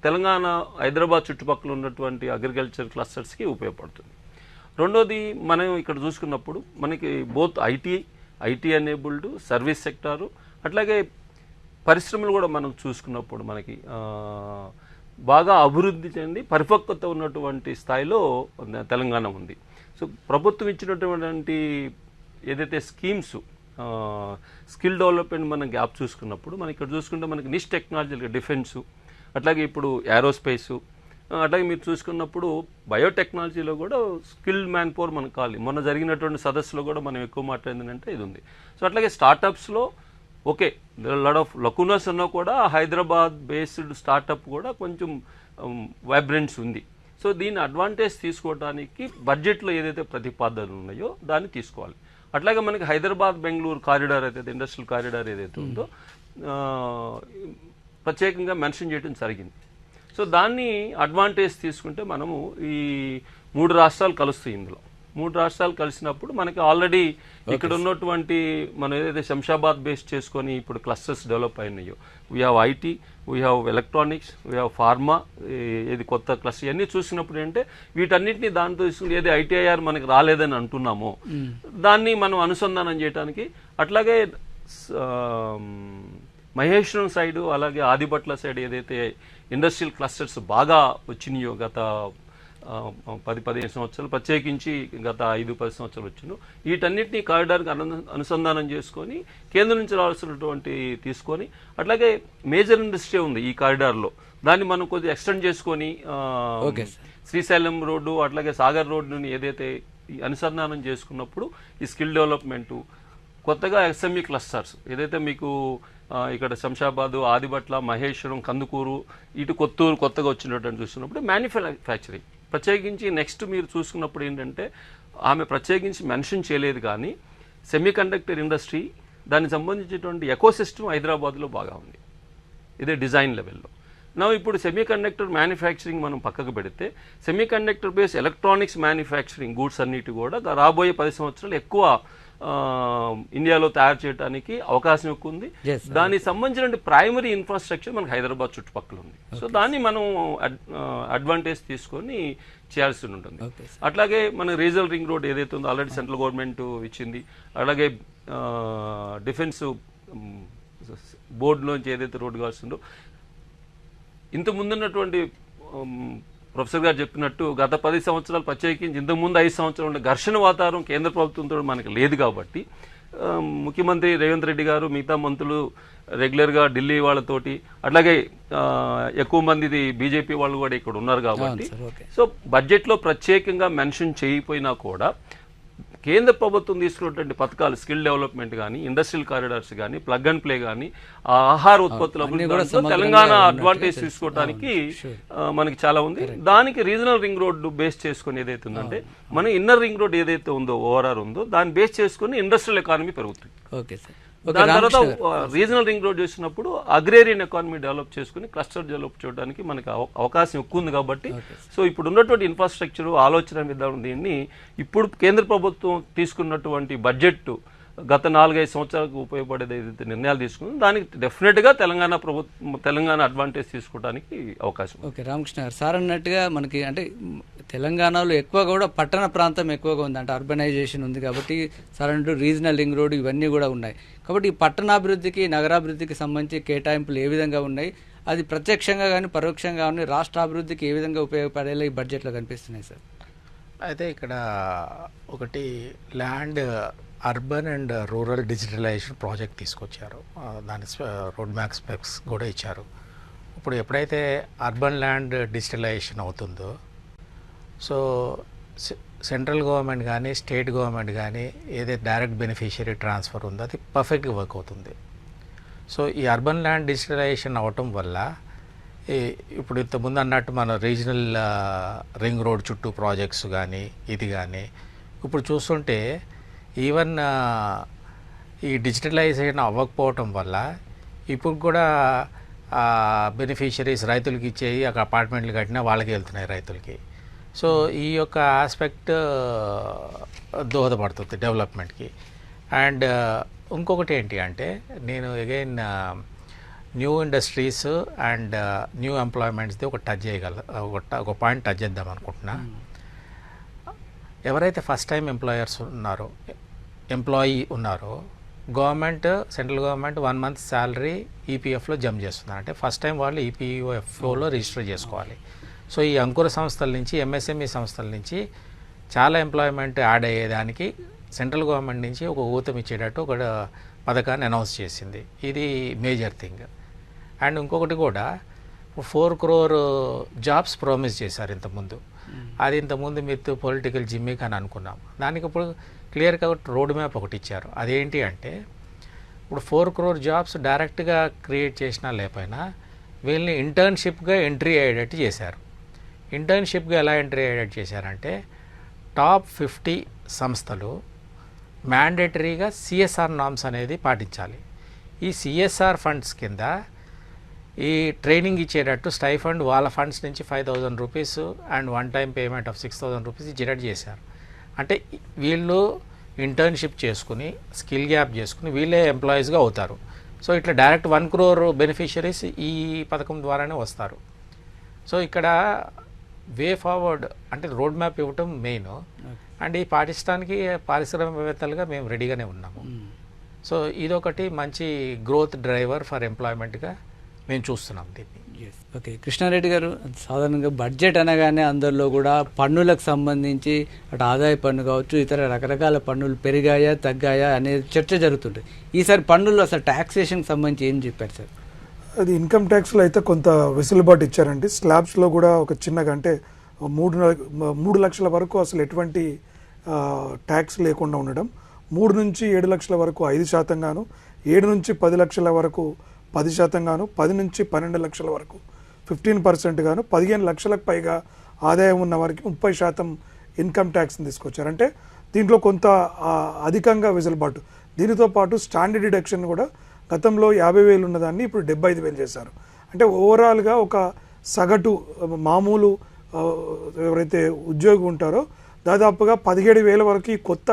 తెలంగాణ హైదరాబాద్ చుట్టుపక్కల ఉన్నటువంటి అగ్రికల్చర్ క్లస్టర్స్కి ఉపయోగపడుతుంది. రెండోది మనం ఇక్కడ చూసుకున్నప్పుడు మనకి both IT enabled service sector అట్లాగే పరిశ్రమలు కూడా మనం చూసుకున్నప్పుడు మనకి బాగా అభివృద్ధి చెంది పరిపక్వత ఉన్నటువంటి స్థాయిలో తెలంగాణ ఉంది. సో ప్రభుత్వం ఇచ్చినటువంటి ఏదైతే స్కీమ్స్ స్కిల్ డెవలప్మెంట్ మనం గ్యాప్ చూసుకున్నప్పుడు మనం ఇక్కడ చూసుకుంటే మనకి నిష్ టెక్నాలజీ డిఫెన్సు అట్లాగే ఇప్పుడు ఏరోస్పేసు అట్లాగే మీరు చూసుకున్నప్పుడు బయోటెక్నాలజీలో కూడా స్కిల్డ్ మ్యాన్ పవర్ మనకు కావాలి. మొన్న జరిగినటువంటి సదస్సులో కూడా మనం ఎక్కువ మాట్లాడిందంటే ఇది ఉంది. సో అట్లాగే స్టార్టప్స్లో ఓకే లాట్ ఆఫ్ లకునస్ ఉన్నా కూడా హైదరాబాద్ బేస్డ్ స్టార్టప్ కూడా కొంచెం వైబ్రెన్స్ ఉంది. సో దీని అడ్వాంటేజ్ తీసుకోవడానికి బడ్జెట్లో ఏదైతే ప్రతిపాదనలు ఉన్నాయో దాన్ని తీసుకోవాలి. అట్లాగే మనకి హైదరాబాద్ బెంగళూరు కారిడార్ అయితే ఇండస్ట్రియల్ కారిడార్ ఏదైతే ఉందో ప్రత్యేకంగా మెన్షన్ చేయడం జరిగింది. సో దాన్ని అడ్వాంటేజ్ తీసుకుంటే మనము ఈ 3 రాష్ట్రాలు కలుస్తాయి. ఇందులో 3 రాష్ట్రాలు కలిసినప్పుడు మనకి ఆల్రెడీ ఇక్కడ ఉన్నటువంటి మనం ఏదైతే శంషాబాద్ బేస్ చేసుకొని ఇప్పుడు క్లస్టర్స్ డెవలప్ అయినాయో, we have IT, we have electronics, we have pharma, ఏది కొత్త క్లస్టర్ ఇవన్నీ చూసినప్పుడు ఏంటంటే వీటన్నిటిని దాంతో తీసుకుని ఏది ఐటీఐఆర్ మనకి రాలేదని అంటున్నామో దాన్ని మనం అనుసంధానం చేయడానికి, అట్లాగే మహేశ్వరం సైడు అలాగే ఆదిబట్ల సైడ్ ఏదైతే ఇండస్ట్రియల్ క్లస్టర్స్ బాగా వచ్చినాయో గత 10-15 సంవత్సరాలు, ప్రత్యేకించి గత 5-10 సంవత్సరాలు వచ్చినాయి, వీటన్నిటిని కారిడార్కి అనుసంధానం చేసుకొని కేంద్రం నుంచి రావాల్సినటువంటి తీసుకొని, అట్లాగే మేజర్ ఇండస్ట్రీ ఉంది ఈ కారిడార్లో, దాన్ని మనం కొద్దిగా ఎక్స్టెండ్ చేసుకొని శ్రీశైలం రోడ్డు అట్లాగే సాగర్ రోడ్డుని ఏదైతే అనుసంధానం చేసుకున్నప్పుడు ఈ స్కిల్ డెవలప్మెంటు, కొత్తగా ఎస్ఎంఈ క్లస్టర్స్ ఏదైతే మీకు ఇక్కడ శంషాబాదు, ఆదిబట్ల, మహేశ్వరం, కందుకూరు, ఇటు కొత్తూరు కొత్తగా వచ్చినట్టు చూసినప్పుడు మ్యానుఫ్యాక్చరింగ్ ప్రత్యేకించి నెక్స్ట్ మీరు చూసుకున్నప్పుడు ఏంటంటే ఆమె ప్రత్యేకించి మెన్షన్ చేయలేదు కానీ సెమీ కండక్టర్ ఇండస్ట్రీ దానికి సంబంధించినటువంటి ఎకోసిస్టమ్ హైదరాబాద్లో బాగా ఉంది, ఇదే డిజైన్ లెవెల్లో. నా ఇప్పుడు సెమీ కండక్టర్ మ్యానుఫ్యాక్చరింగ్ మనం పక్కకు పెడితే semi conductor base electronics manufacturing goods అన్నిటి కూడా రాబోయే 10 సంవత్సరాలు ఎక్కువ ఇండియాలో తయారు చేయడానికి అవకాశం ఎక్కువ ఉంది. దానికి సంబంధించిన ప్రైమరీ ఇన్ఫ్రాస్ట్రక్చర్ మనకి హైదరాబాద్ చుట్టుపక్కల ఉంది. సో దాన్ని మనం అడ్వాంటేజ్ తీసుకొని చేయాల్సి ఉంటుంది. అట్లాగే మన రీజనల్ రింగ్ రోడ్ ఏదైతే ఉందో ఆల్రెడీ సెంట్రల్ గవర్నమెంట్ ఇచ్చింది, అలాగే డిఫెన్స్ బోర్డులోంచి ఏదైతే రోడ్డు కావాల్సిందో, ఇంత ముందున్నటువంటి ప్రొఫెసర్ గారు చెప్పినట్టు గత 10 సంవత్సరాలు ప్రత్యేకించి ఇంతకుముందు 5 సంవత్సరాలు ఉండే ఘర్షణ వాతావరణం కేంద్ర ప్రభుత్వంతో మనకి లేదు కాబట్టి ముఖ్యమంత్రి రేవంత్ రెడ్డి గారు మిగతా మంత్రులు రెగ్యులర్గా ఢిల్లీ వాళ్ళతోటి, అట్లాగే ఎక్కువ మంది బీజేపీ వాళ్ళు కూడా ఇక్కడ ఉన్నారు కాబట్టి సో బడ్జెట్లో ప్రత్యేకంగా మెన్షన్ చేయకపోయినా కూడా కేంద్ర ప్రభుత్వం తీసుకున్నటువంటి పథకాలు స్కిల్ డెవలప్మెంట్ కానీ, ఇండస్ట్రియల్ కారిడార్స్ కానీ, ప్లగ్ అండ్ ప్లే కానీ, ఆహార ఉత్పత్తుల తెలంగాణ అడ్వాంటేజ్ తీసుకోవడానికి మనకి చాలా ఉంది. దానికి రీజనల్ రింగ్ రోడ్డు బేస్ చేసుకుని ఏదైతే ఉందంటే మన ఇన్నర్ రింగ్ రోడ్ ఏదైతే ఉందో ఓవరాల్ ఉందో దాన్ని బేస్ చేసుకుని ఇండస్ట్రియల్ ఎకానమీ పెరుగుతుంది. దాని తర్వాత రీజనల్ రింగ్ రోడ్ చేసినప్పుడు అగ్రేరియన్ ఎకానమీ డెవలప్ చేసుకుని క్లస్టర్ డెవలప్ చేయడానికి మనకి అవకాశం ఎక్కువ ఉంది కాబట్టి సో ఇప్పుడు ఉన్నటువంటి ఇన్ఫ్రాస్ట్రక్చర్ ఆలోచన విధానం దీన్ని ఇప్పుడు కేంద్ర ప్రభుత్వం తీసుకున్నటువంటి బడ్జెట్ గత 4-5 సంవత్సరాలకు ఉపయోగపడేది ఏదైతే నిర్ణయాలు తీసుకుందో దానికి డెఫినెట్గా తెలంగాణ అడ్వాంటేజ్ తీసుకోవడానికి అవకాశం. ఓకే రామకృష్ణ గారు, సార్ అన్నట్టుగా మనకి అంటే తెలంగాణలో ఎక్కువ కూడా పట్టణ ప్రాంతం ఎక్కువగా ఉంది, అంటే అర్బనైజేషన్ ఉంది కాబట్టి సార్ అంటూ రీజనల్ రింగ్ రోడ్ ఇవన్నీ కూడా ఉన్నాయి కాబట్టి ఈ పట్టణాభివృద్ధికి నగరాభివృద్ధికి సంబంధించి కేటాయింపులు ఏ విధంగా ఉన్నాయి, అది ప్రత్యక్షంగా కానీ పరోక్షంగా కానీ రాష్ట్ర అభివృద్ధికి ఏ విధంగా ఉపయోగపడేలా ఈ బడ్జెట్లో కనిపిస్తున్నాయి సార్? అయితే ఇక్కడ ఒకటి land urban and rural digitalisation project తీసుకొచ్చారు, దాని రోడ్ మ్యాప్ స్పెక్స్ కూడా ఇచ్చారు. ఇప్పుడు ఎప్పుడైతే అర్బన్ ల్యాండ్ డిజిటలైజేషన్ అవుతుందో సో సెంట్రల్ గవర్నమెంట్ కానీ స్టేట్ గవర్నమెంట్ కానీ ఏదైతే డైరెక్ట్ బెనిఫిషియరీ ట్రాన్స్ఫర్ ఉందో అది పర్ఫెక్ట్గా వర్క్ అవుతుంది. సో ఈ అర్బన్ ల్యాండ్ డిజిటలైజేషన్ అవటం వల్ల ఇప్పుడు ఇంతకుముందు అన్నట్టు మన రీజనల్ రింగ్ రోడ్ చుట్టూ ప్రాజెక్ట్స్ కానీ ఇది కానీ ఇప్పుడు చూస్తుంటే ఈవెన్ ఈ డిజిటలైజేషన్ అవ్వకపోవటం వల్ల ఇప్పుడు కూడా బెనిఫిషరీస్ రైతులకి ఇచ్చేయి అక్కడ అపార్ట్మెంట్లు కట్టినా వాళ్ళకి వెళ్తున్నాయి రైతులకి. సో ఈ యొక్క ఆస్పెక్ట్ దోహదపడుతుంది డెవలప్మెంట్కి. అండ్ ఇంకొకటి ఏంటి అంటే నేను again new industries and new ఎంప్లాయ్మెంట్స్ది ఒక టచ్ ఒక పాయింట్ టచ్ చేద్దాం అనుకుంటున్నా. ఎవరైతే ఫస్ట్ టైం ఎంప్లాయీ ఉన్నారో government central government 1 month salary ఈపీఎఫ్లో జమ చేస్తున్నారు, అంటే ఫస్ట్ టైం వాళ్ళు ఈపీఎఫ్ఓలో రిజిస్టర్ చేసుకోవాలి. సో ఈ అంకుర సంస్థల నుంచి ఎంఎస్ఎంఈ సంస్థల నుంచి చాలా ఎంప్లాయ్మెంట్ యాడ్ అయ్యేదానికి సెంట్రల్ గవర్నమెంట్ నుంచి ఒక ఊతం ఇచ్చేటట్టు ఒక పథకాన్ని అనౌన్స్ చేసింది. ఇది మేజర్ థింగ్. అండ్ ఇంకొకటి కూడా 4 crore జాబ్స్ ప్రామిస్ చేశారు ఇంతకుముందు. అది ఇంతకుముందు మిత్ పొలిటికల్ జిమ్మిక్ అని అనుకున్నాం. దానికి ఇప్పుడు క్లియర్గా రోడ్ మ్యాప్ ఒకటి ఇచ్చారు. అదేంటి అంటే ఇప్పుడు 4 crore జాబ్స్ డైరెక్ట్గా క్రియేట్ చేసినా లేకపోయినా వీళ్ళని ఇంటర్న్షిప్గా ఎంట్రీ అయ్యేటట్టు చేశారు. ఇంటర్న్షిప్గా ఎలా ఎంట్రీ అయ్యేటట్టు చేశారంటే టాప్ 50 సంస్థలు మ్యాండేటరీగా సిఎస్ఆర్ నామ్స్ అనేది పాటించాలి. ఈ సిఎస్ఆర్ ఫండ్స్ కింద ఈ ట్రైనింగ్ ఇచ్చేటట్టు స్టైఫండ్ వాళ్ళ ఫండ్స్ నుంచి 5,000 rupees and one time payment of 6,000 rupees generate చేశారు. అంటే వీళ్ళు ఇంటర్న్షిప్ చేసుకుని స్కిల్ గ్యాప్ చేసుకుని వీళ్ళే ఎంప్లాయీస్గా అవుతారు. సో ఇట్లా డైరెక్ట్ 1 crore బెనిఫిషరీస్ ఈ పథకం ద్వారానే వస్తారు. సో ఇక్కడ వే ఫార్వర్డ్ అంటే రోడ్ మ్యాప్ ఇవ్వటం మెయిన్. అండ్ ఈ పాటిస్తానికి పారిశ్రామికవేత్తలుగా మేము రెడీగానే ఉన్నాము. సో ఇదొకటి మంచి గ్రోత్ డ్రైవర్ ఫర్ ఎంప్లాయ్మెంట్గా మేము చూస్తున్నాం దీన్ని. ఓకే, కృష్ణారెడ్డి గారు, సాధారణంగా బడ్జెట్ అనగానే అందరిలో కూడా పన్నులకు సంబంధించి అటు ఆదాయ పన్ను కావచ్చు, ఇతర రకరకాల పన్నులు పెరిగాయా తగ్గాయా అనేది చర్చ జరుగుతుంటుంది. ఈసారి పన్నులు అసలు ట్యాక్సేషన్కి సంబంధించి ఏం చెప్పారు సార్? అది ఇన్కమ్ ట్యాక్స్లో అయితే కొంత వెసులుబాటు ఇచ్చారండి. స్లాబ్స్లో కూడా ఒక చిన్నగా అంటే 3 లక్షల వరకు అసలు ఎటువంటి ట్యాక్స్ లేకుండా ఉండడం, 3 నుంచి 7 లక్షల వరకు 5% గాను, 7 నుంచి 10 లక్షల వరకు 10% గాను, 10 నుంచి 12 లక్షల వరకు 15% గాను, 15 లక్షలకు పైగా ఆదాయం ఉన్న వారికి 30% ఇన్కమ్ ట్యాక్స్ని తీసుకొచ్చారు. అంటే దీంట్లో కొంత అధికంగా వెసులుబాటు. దీనితో పాటు స్టాండర్డ్ డిడక్షన్ కూడా గతంలో 50,000 ఉన్నదాన్ని ఇప్పుడు 75,000 చేశారు. అంటే ఓవరాల్గా ఒక సగటు మామూలు ఎవరైతే ఉద్యోగి ఉంటారో దాదాపుగా 17,000 వరకు ఈ కొత్త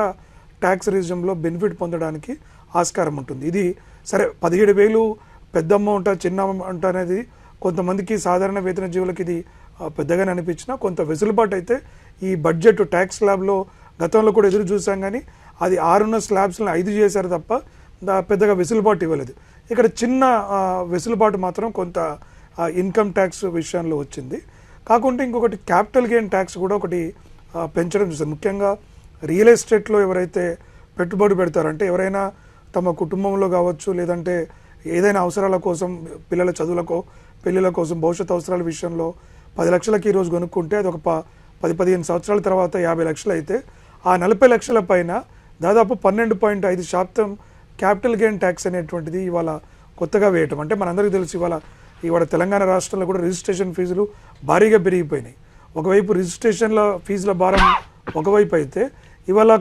ట్యాక్స్ రిజిమ్లో బెనిఫిట్ పొందడానికి ఆస్కారం ఉంటుంది. ఇది సరే 17,000 పెద్ద అమౌంట్ చిన్న అమౌంట్ అనేది కొంతమందికి సాధారణ వేతన జీవులకి ఇది పెద్దగానే అనిపించినా కొంత వెసులుబాటు అయితే ఈ బడ్జెట్ ట్యాక్స్ స్లాబ్లో గతంలో కూడా ఎదురు చూసాం. కానీ అది 6 స్లాబ్స్ని 5 చేశారు తప్ప పెద్దగా వెసులుబాటు ఇవ్వలేదు. ఇక్కడ చిన్న వెసులుబాటు మాత్రం కొంత ఇన్కమ్ ట్యాక్స్ విషయంలో వచ్చింది. కాకుంటే ఇంకొకటి క్యాపిటల్ గెయిన్ ట్యాక్స్ కూడా ఒకటి పెంచడం చూసారు. ముఖ్యంగా రియల్ ఎస్టేట్లో ఎవరైతే పెట్టుబడి పెడతారంటే ఎవరైనా తమ కుటుంబంలో కావచ్చు, లేదంటే ఏదైనా అవసరాల కోసం, పిల్లల చదువులకో పెళ్ళిళ్ళ కోసం, భవిష్యత్ అవసరాల విషయంలో 10 లక్షలకి ఈరోజు కొనుక్కుంటే అది ఒక 10-15 సంవత్సరాల తర్వాత 50 లక్షలు అయితే ఆ 40 లక్షల పైన దాదాపు 12.5% క్యాపిటల్ గెయిన్ ట్యాక్స్ అనేటువంటిది ఇవాళ కొత్తగా వేయటం. అంటే మనందరికీ తెలుసు ఇవాళ తెలంగాణ రాష్ట్రంలో కూడా రిజిస్ట్రేషన్ ఫీజులు భారీగా పెరిగిపోయినాయి. ఒకవైపు రిజిస్ట్రేషన్ల ఫీజుల భారం ఒకవైపు అయితే ఇవాళ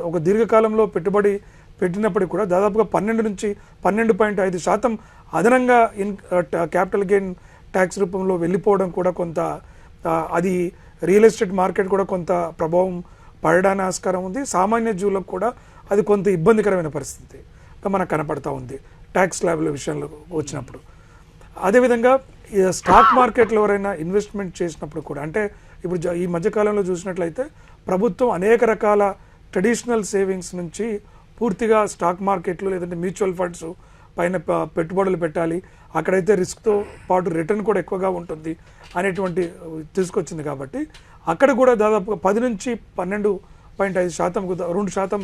ఒక దీర్ఘకాలంలో పెట్టుబడి పెట్టినప్పటికీ కూడా దాదాపుగా 12 నుంచి 12.5% అదనంగా క్యాపిటల్ గెయిన్ ట్యాక్స్ రూపంలో వెళ్ళిపోవడం కూడా కొంత అది రియల్ ఎస్టేట్ మార్కెట్ కూడా కొంత ప్రభావం పడడానికి ఆస్కారం ఉంది. సామాన్య జీవులకు కూడా అది కొంత ఇబ్బందికరమైన పరిస్థితి మనకు కనపడతా ఉంది ట్యాక్స్ స్లాబ్ల విషయంలో వచ్చినప్పుడు. అదేవిధంగా స్టాక్ మార్కెట్లో ఎవరైనా ఇన్వెస్ట్మెంట్ చేసినప్పుడు కూడా అంటే ఇప్పుడు ఈ మధ్యకాలంలో చూసినట్లయితే ప్రభుత్వం అనేక రకాల ట్రెడిషనల్ సేవింగ్స్ నుంచి పూర్తిగా స్టాక్ మార్కెట్లు లేదంటే మ్యూచువల్ ఫండ్స్ పైన పెట్టుబడులు పెట్టాలి, అక్కడైతే రిస్క్తో పాటు రిటర్న్ కూడా ఎక్కువగా ఉంటుంది అనేటువంటి తీసుకొచ్చింది. కాబట్టి అక్కడ కూడా దాదాపుగా 10 నుంచి 12.5% 2%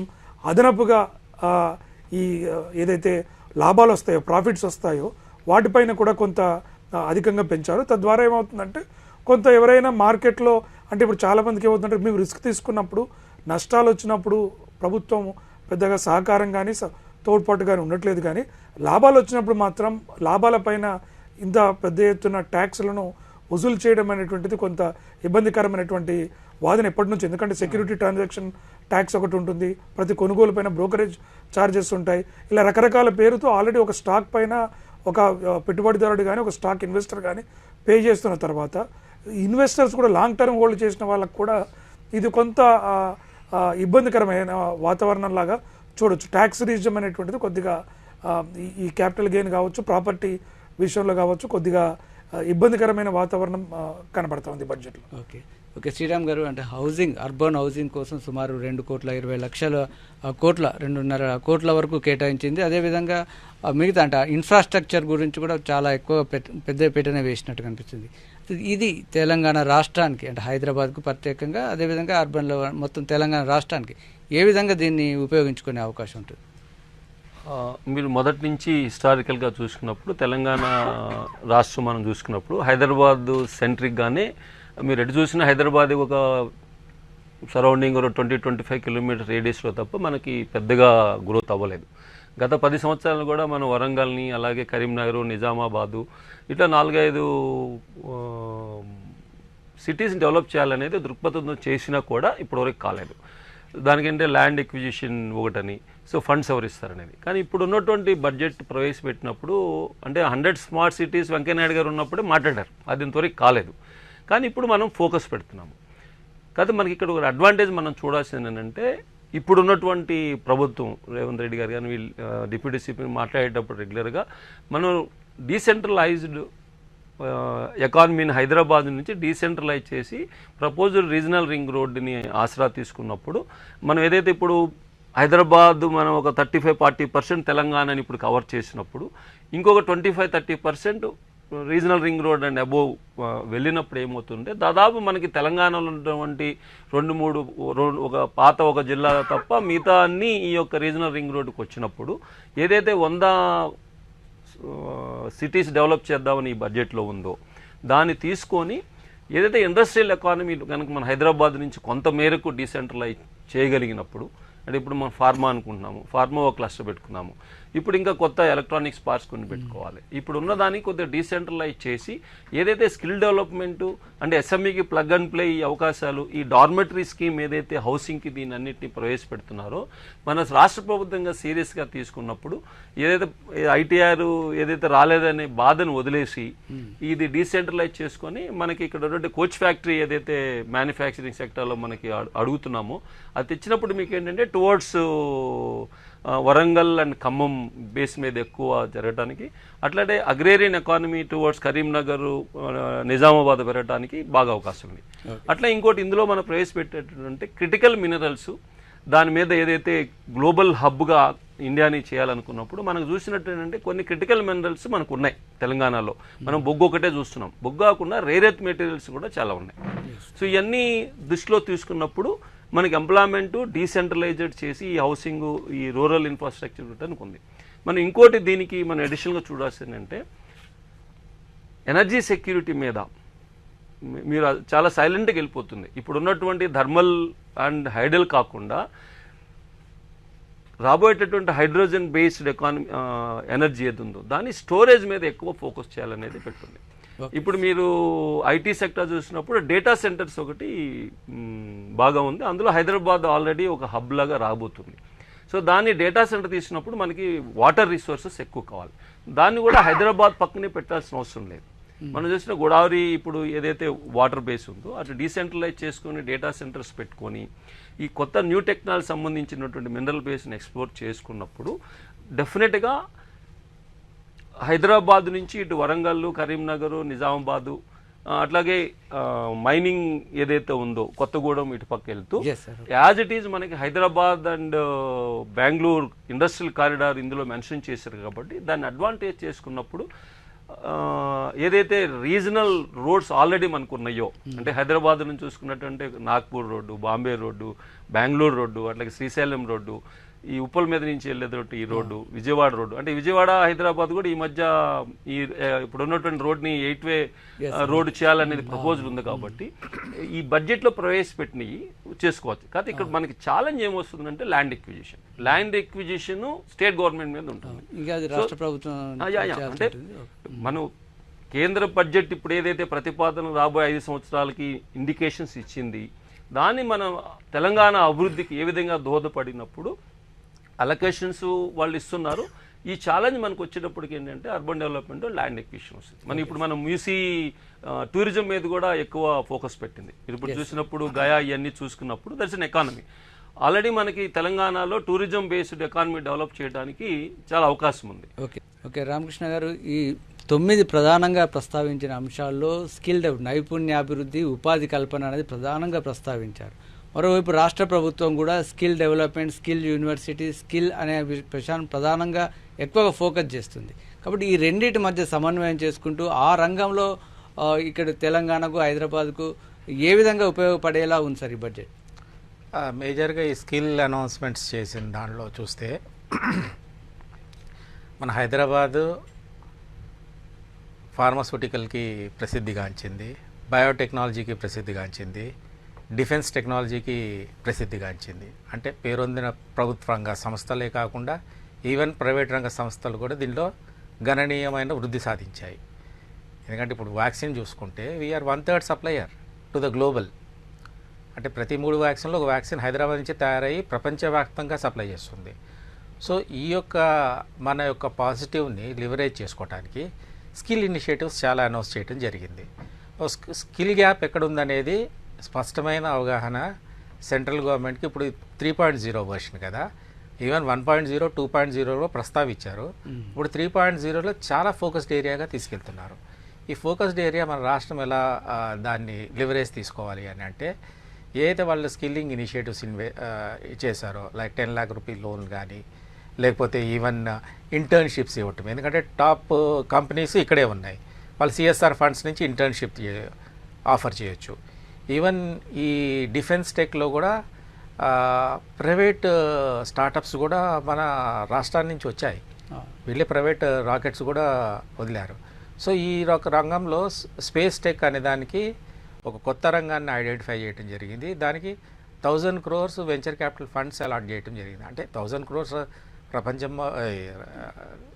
అదనపుగా ఈ ఏదైతే లాభాలు వస్తాయో ప్రాఫిట్స్ వస్తాయో వాటిపైన కూడా కొంత అధికంగా పెంచారు. తద్వారా ఏమవుతుందంటే కొంత ఎవరైనా మార్కెట్లో అంటే ఇప్పుడు చాలామందికి ఏమవుతుందంటే మేము రిస్క్ తీసుకున్నప్పుడు నష్టాలు వచ్చినప్పుడు ప్రభుత్వం పెద్దగా సహకారం కానీ తోడ్పాటు కానీ ఉండట్లేదు. కానీ లాభాలు వచ్చినప్పుడు మాత్రం లాభాలపైన ఇంత పెద్ద ఎత్తున ట్యాక్స్లను వసూలు చేయడం అనేటువంటిది కొంత ఇబ్బందికరమైనటువంటి వాదన ఎప్పటి నుంచి. ఎందుకంటే సెక్యూరిటీ ట్రాన్సాక్షన్ ట్యాక్స్ ఒకటి ఉంటుంది, ప్రతి కొనుగోలు పైన బ్రోకరేజ్ ఛార్జెస్ ఉంటాయి. ఇలా రకరకాల పేరుతో ఆల్రెడీ ఒక స్టాక్ పైన ఒక పెట్టుబడిదారుడు కానీ ఒక స్టాక్ ఇన్వెస్టర్ కానీ పే చేస్తున్న తర్వాత ఇన్వెస్టర్స్ కూడా లాంగ్ టర్మ్ హోల్డ్ చేసిన వాళ్ళకు కూడా ఇది కొంత ఇబ్బందికరమైన వాతావరణం లాగా చూడొచ్చు. ట్యాక్స్ రిజిమ్ అనేటువంటిది కొద్దిగా ఈ క్యాపిటల్ గెయిన్ కావచ్చు, ప్రాపర్టీ విషయంలో కావచ్చు కొద్దిగా ఇబ్బందికరమైన వాతావరణం కనబడతా ఉంది బడ్జెట్లో. ఓకే ఓకే శ్రీరామ్ గారు, అంటే అర్బన్ హౌసింగ్ కోసం సుమారు 2,20,00,000 కోట్ల వరకు కేటాయించింది. అదేవిధంగా మిగతా అంటే ఇన్ఫ్రాస్ట్రక్చర్ గురించి కూడా చాలా ఎక్కువ పెద్ద పీటనే వేసినట్టు కనిపిస్తుంది. ఇది తెలంగాణ రాష్ట్రానికి అంటే హైదరాబాద్కు ప్రత్యేకంగా అదేవిధంగా అర్బన్లో మొత్తం తెలంగాణ రాష్ట్రానికి ఏ విధంగా దీన్ని ఉపయోగించుకునే అవకాశం ఉంటుంది? మీరు మొదటి నుంచి హిస్టారికల్గా చూసుకున్నప్పుడు తెలంగాణ రాష్ట్రం మనం చూసుకున్నప్పుడు హైదరాబాద్ సెంట్రిక్గానే మీరు ఎటు చూసినా హైదరాబాద్ ఒక సరౌండింగ్ 20-25 కిలోమీటర్ రేడియస్లో తప్ప మనకి పెద్దగా గ్రోత్ అవ్వలేదు. గత 10 సంవత్సరాలు కూడా మనం వరంగల్ని అలాగే కరీంనగర్, నిజామాబాదు ఇట్లా 4-5 సిటీస్ని డెవలప్ చేయాలనేది దృక్పథంతో చేసినా కూడా ఇప్పటివరకు కాలేదు. దానికంటే ల్యాండ్ ఎక్విజిషన్ ఒకటని, సో ఫండ్స్ ఎవరు ఇస్తారనేది. కానీ ఇప్పుడు ఉన్నటువంటి బడ్జెట్ ప్రవేశపెట్టినప్పుడు అంటే 100 స్మార్ట్ సిటీస్ వెంకయ్యనాయుడు గారు ఉన్నప్పుడే మాట్లాడారు, అది ఇంతవరకు కాలేదు. కానీ ఇప్పుడు మనం ఫోకస్ పెడుతున్నాము. కాదు మనకి ఇక్కడ ఒక అడ్వాంటేజ్ మనం చూడాల్సింది ఏంటంటే, ఇప్పుడు ఉన్నటువంటి ప్రభుత్వం రేవంత్ రెడ్డి గారు కానీ వీళ్ళు డిప్యూటీ సిపి మాట్లాడేటప్పుడు రెగ్యులర్గా మనం డీసెంట్రలైజ్డ్ ఎకానమీని హైదరాబాద్ నుంచి డీసెంట్రలైజ్ చేసి ప్రపోజ్డ్ రీజనల్ రింగ్ రోడ్డుని ఆసరా తీసుకున్నప్పుడు మనం ఏదైతే ఇప్పుడు హైదరాబాద్ మనం ఒక 35-40% తెలంగాణని ఇప్పుడు కవర్ చేసినప్పుడు ఇంకొక 25-30% regional ring road and above వెళ్ళినప్పుడు ఏమవుతుంటే దాదాపు మనకి తెలంగాణలో ఉన్నటువంటి 2-3 ఒక జిల్లా తప్ప మిగతా అన్నీ ఈ యొక్క రీజనల్ రింగ్ రోడ్డుకి వచ్చినప్పుడు ఏదైతే 100 సిటీస్ డెవలప్ చేద్దామని ఈ బడ్జెట్లో ఉందో దాన్ని తీసుకొని ఏదైతే ఇండస్ట్రియల్ ఎకానమీ కనుక మన హైదరాబాద్ నుంచి కొంత మేరకు డీసెంట్రలైజ్ చేయగలిగినప్పుడు, అంటే ఇప్పుడు మనం ఫార్మా అనుకుంటున్నాము, ఫార్మా ఒక క్లస్టర్ పెట్టుకున్నాము, ఇప్పుడు ఇంకా కొత్త ఎలక్ట్రానిక్స్ పార్క్స్ కొన్ని పెట్టుకోవాలి. ఇప్పుడు ఉన్నదానికి కొద్దిగా డీసెంట్రలైజ్ చేసి ఏదైతే స్కిల్ డెవలప్మెంటు అంటే ఎస్ఎంఈకి ప్లగ్ అండ్ ప్లే ఈ అవకాశాలు, ఈ డార్మెటరీ స్కీమ్ ఏదైతే హౌసింగ్కి దీని అన్నింటినీ ప్రవేశపెడుతున్నారో మన రాష్ట్ర ప్రభుత్వంగా సీరియస్గా తీసుకున్నప్పుడు ఏదైతే ఐటీఆర్ ఏదైతే రాలేదనే బాధను వదిలేసి ఇది డీసెంట్రలైజ్ చేసుకొని మనకి ఇక్కడ ఉన్నటువంటి కోచ్ ఫ్యాక్టరీ ఏదైతే మ్యానుఫ్యాక్చరింగ్ సెక్టర్లో మనకి అడుగుతున్నామో అది తెచ్చినప్పుడు మీకు ఏంటంటే towards Warangal and Khammam base మీద ఎక్కువ జరగడానికి, అట్లాగే agrarian economy towards Karimnagar Nizamabad పెరగడానికి బాగా అవకాశం ఉంది. అట్లా ఇంకోటి ఇందులో మనం ప్రవేశపెట్టేటంటే క్రిటికల్ మినరల్స్, దాని మీద ఏదైతే గ్లోబల్ హబ్గా ఇండియాని చేయాలనుకున్నప్పుడు మనకు చూసినట్టు ఏంటంటే కొన్ని క్రిటికల్ మినరల్స్ మనకు ఉన్నాయి తెలంగాణలో. మనం బొగ్గు ఒకటే చూస్తున్నాం, బొగ్గు కాకుండా రేర్ ఎర్త్ మెటీరియల్స్ కూడా చాలా ఉన్నాయి. సో ఇవన్నీ దృష్టిలో తీసుకున్నప్పుడు మనకి ఎంప్లాయ్మెంటు డీసెంట్రలైజ్డ్ చేసి ఈ హౌసింగ్ ఈ రూరల్ ఇన్ఫ్రాస్ట్రక్చర్ పెట్టడానికి ఉంది. మనం ఇంకోటి దీనికి మనం అడిషనల్గా చూడాల్సింది అంటే ఎనర్జీ సెక్యూరిటీ మీద మీరు చాలా సైలెంట్గా వెళ్ళిపోతుంది. ఇప్పుడు ఉన్నటువంటి థర్మల్ అండ్ హైడల్ కాకుండా రాబోయేటటువంటి హైడ్రోజన్ బేస్డ్ ఎనర్జీ ఏది ఉందో దాని స్టోరేజ్ మీద ఎక్కువ ఫోకస్ చేయాలనేది పెట్టుంది. ఇప్పుడు మీరు ఐటీ సెక్టర్ చూసినప్పుడు డేటా సెంటర్స్ ఒకటి బాగా ఉంది, అందులో హైదరాబాద్ ఆల్రెడీ ఒక హబ్ లాగా రాబోతుంది. సో దాన్ని డేటా సెంటర్ తీసినప్పుడు మనకి వాటర్ రిసోర్సెస్ ఎక్కువ కావాలి, దాన్ని కూడా హైదరాబాద్ పక్కనే పెట్టాల్సిన అవసరం లేదు. మనం చూసిన గోదావరి ఇప్పుడు ఏదైతే వాటర్ బేస్ ఉందో అట్లా డీసెంట్రలైజ్ చేసుకొని డేటా సెంటర్స్ పెట్టుకొని ఈ కొత్త న్యూ టెక్నాలజీ సంబంధించినటువంటి మినరల్ బేస్ని ఎక్స్ప్లోర్ చేసుకున్నప్పుడు డెఫినెట్గా హైదరాబాద్ నుంచి ఇటు వరంగల్, కరీంనగర్, నిజామాబాదు అట్లాగే మైనింగ్ ఏదైతే ఉందో కొత్తగూడెం ఇటు పక్క వెళ్తూ యాజ్ ఇట్ ఈజ్ మనకి Hyderabad and Bengaluru industrial corridor ఇందులో మెన్షన్ చేశారు కాబట్టి దాన్ని అడ్వాంటేజ్ చేసుకున్నప్పుడు ఏదైతే రీజనల్ రోడ్స్ ఆల్రెడీ మనకు ఉన్నాయో అంటే హైదరాబాద్ నుంచి చూసుకున్నట్టుంటే Nagpur road, Bombay road, Bengaluru road, అట్లాగే శ్రీశైలం రోడ్డు, ఈ ఉప్పల్ మీద నుంచి వెళ్ళేది ఈ రోడ్డు, విజయవాడ రోడ్డు, అంటే విజయవాడ హైదరాబాద్ కూడా ఈ మధ్య ఈ ఇప్పుడు ఉన్నటువంటి రోడ్ని 8-వే రోడ్డు చేయాలనేది ప్రపోజల్ ఉంది. కాబట్టి ఈ బడ్జెట్లో ప్రవేశపెట్టినవి చేసుకోవచ్చు. కాకపోతే ఇక్కడ మనకి ఛాలెంజ్ ఏమొస్తుందంటే ల్యాండ్ ఎక్విజిషన్ స్టేట్ గవర్నమెంట్ మీద ఉంటుంది. అంటే మనం కేంద్ర బడ్జెట్ ఇప్పుడు ఏదైతే ప్రతిపాదన రాబోయే 5 సంవత్సరాలకి ఇండికేషన్స్ ఇచ్చింది, దాన్ని మనం తెలంగాణ అభివృద్ధికి ఏ విధంగా దోహదపడినప్పుడు అలొకేషన్స్ వాళ్ళు ఇస్తున్నారు. ఈ ఛాలెంజ్ మనకు వచ్చేటప్పటికి ఏంటంటే అర్బన్ డెవలప్మెంట్, ల్యాండ్ ఎక్విజిషన్ వస్తుంది. మనం ఇప్పుడు మనం టూరిజం మీద కూడా ఎక్కువ ఫోకస్ పెట్టింది. ఇప్పుడు చూసినప్పుడు గయా ఇవన్నీ చూసుకున్నప్పుడు దట్స్ అన్ ఎకానమీ. ఆల్రెడీ మనకి తెలంగాణలో టూరిజం బేస్డ్ ఎకానమీ డెవలప్ చేయడానికి చాలా అవకాశం ఉంది. ఓకే రామకృష్ణ గారు, ఈ 9 ప్రధానంగా ప్రస్తావించిన అంశాల్లో స్కిల్ నైపుణ్యాభివృద్ధి, ఉపాధి కల్పన అనేది ప్రధానంగా ప్రస్తావించారు. మరోవైపు రాష్ట్ర ప్రభుత్వం కూడా skill development, skill university, skill అనే విషయాన్ని ప్రధానంగా ఎక్కువగా ఫోకస్ చేస్తుంది. కాబట్టి ఈ రెండింటి మధ్య సమన్వయం చేసుకుంటూ ఆ రంగంలో ఇక్కడ తెలంగాణకు, హైదరాబాద్కు ఏ విధంగా ఉపయోగపడేలా ఉంది సార్ ఈ బడ్జెట్? మేజర్గా ఈ స్కిల్ అనౌన్స్మెంట్స్ చేసిన దానిలో చూస్తే మన హైదరాబాదు ఫార్మాస్యూటికల్కి ప్రసిద్ధిగాంచింది, బయోటెక్నాలజీకి ప్రసిద్ధిగాంచింది, డిఫెన్స్ టెక్నాలజీకి ప్రసిద్ధిగాంచింది. అంటే పేరొందిన ప్రభుత్వ రంగ సంస్థలే కాకుండా ఈవెన్ ప్రైవేట్ రంగ సంస్థలు కూడా దీనిలో గణనీయమైన వృద్ధి సాధించాయి. ఎందుకంటే ఇప్పుడు వ్యాక్సిన్ చూసుకుంటే we are 1/3 supplier to the global. అంటే ప్రతి 3 వ్యాక్సిన్లో ఒక వ్యాక్సిన్ హైదరాబాద్ నుంచి తయారయ్యి ప్రపంచవ్యాప్తంగా సప్లై చేస్తుంది. సో ఈ యొక్క మన యొక్క పాజిటివ్ని లివరేజ్ చేసుకోవడానికి స్కిల్ ఇనిషియేటివ్స్ చాలా అనౌన్స్ చేయడం జరిగింది. స్కిల్ గ్యాప్ ఎక్కడ ఉందనేది స్పష్టమైన అవగాహన సెంట్రల్ గవర్నమెంట్కి ఇప్పుడు 3.0 వర్షన్ కదా, ఈవెన్ 1.0 2.0లో ప్రస్తావించారు. ఇప్పుడు 3.0లో చాలా ఫోకస్డ్ ఏరియాగా తీసుకెళ్తున్నారు. ఈ ఫోకస్డ్ ఏరియా మన రాష్ట్రం ఎలా దాన్ని లివరేజ్ తీసుకోవాలి అని అంటే, ఏదైతే వాళ్ళు స్కిల్లింగ్ ఇనిషియేటివ్స్ చేశారో లైక్ 10 lakh రూపీ లోన్ కానీ, లేకపోతే ఈవెన్ ఇంటర్న్షిప్స్ ఇవ్వటం. ఎందుకంటే టాప్ కంపెనీస్ ఇక్కడే ఉన్నాయి, వాళ్ళు సిఎస్ఆర్ ఫండ్స్ నుంచి ఇంటర్న్షిప్ ఆఫర్ చేయొచ్చు. ఈవెన్ ఈ డిఫెన్స్ టెక్లో కూడా ప్రైవేట్ స్టార్టప్స్ కూడా మన రాష్ట్రాల నుంచి వచ్చాయి, వీళ్ళే ప్రైవేట్ రాకెట్స్ కూడా వదిలారు. సో ఈ రంగంలో స్పేస్ టెక్ అనే దానికి ఒక కొత్త రంగాన్ని ఐడెంటిఫై చేయడం జరిగింది. దానికి 1000 crores venture capital funds allot చేయడం జరిగింది. అంటే 1000 crores ప్రపంచం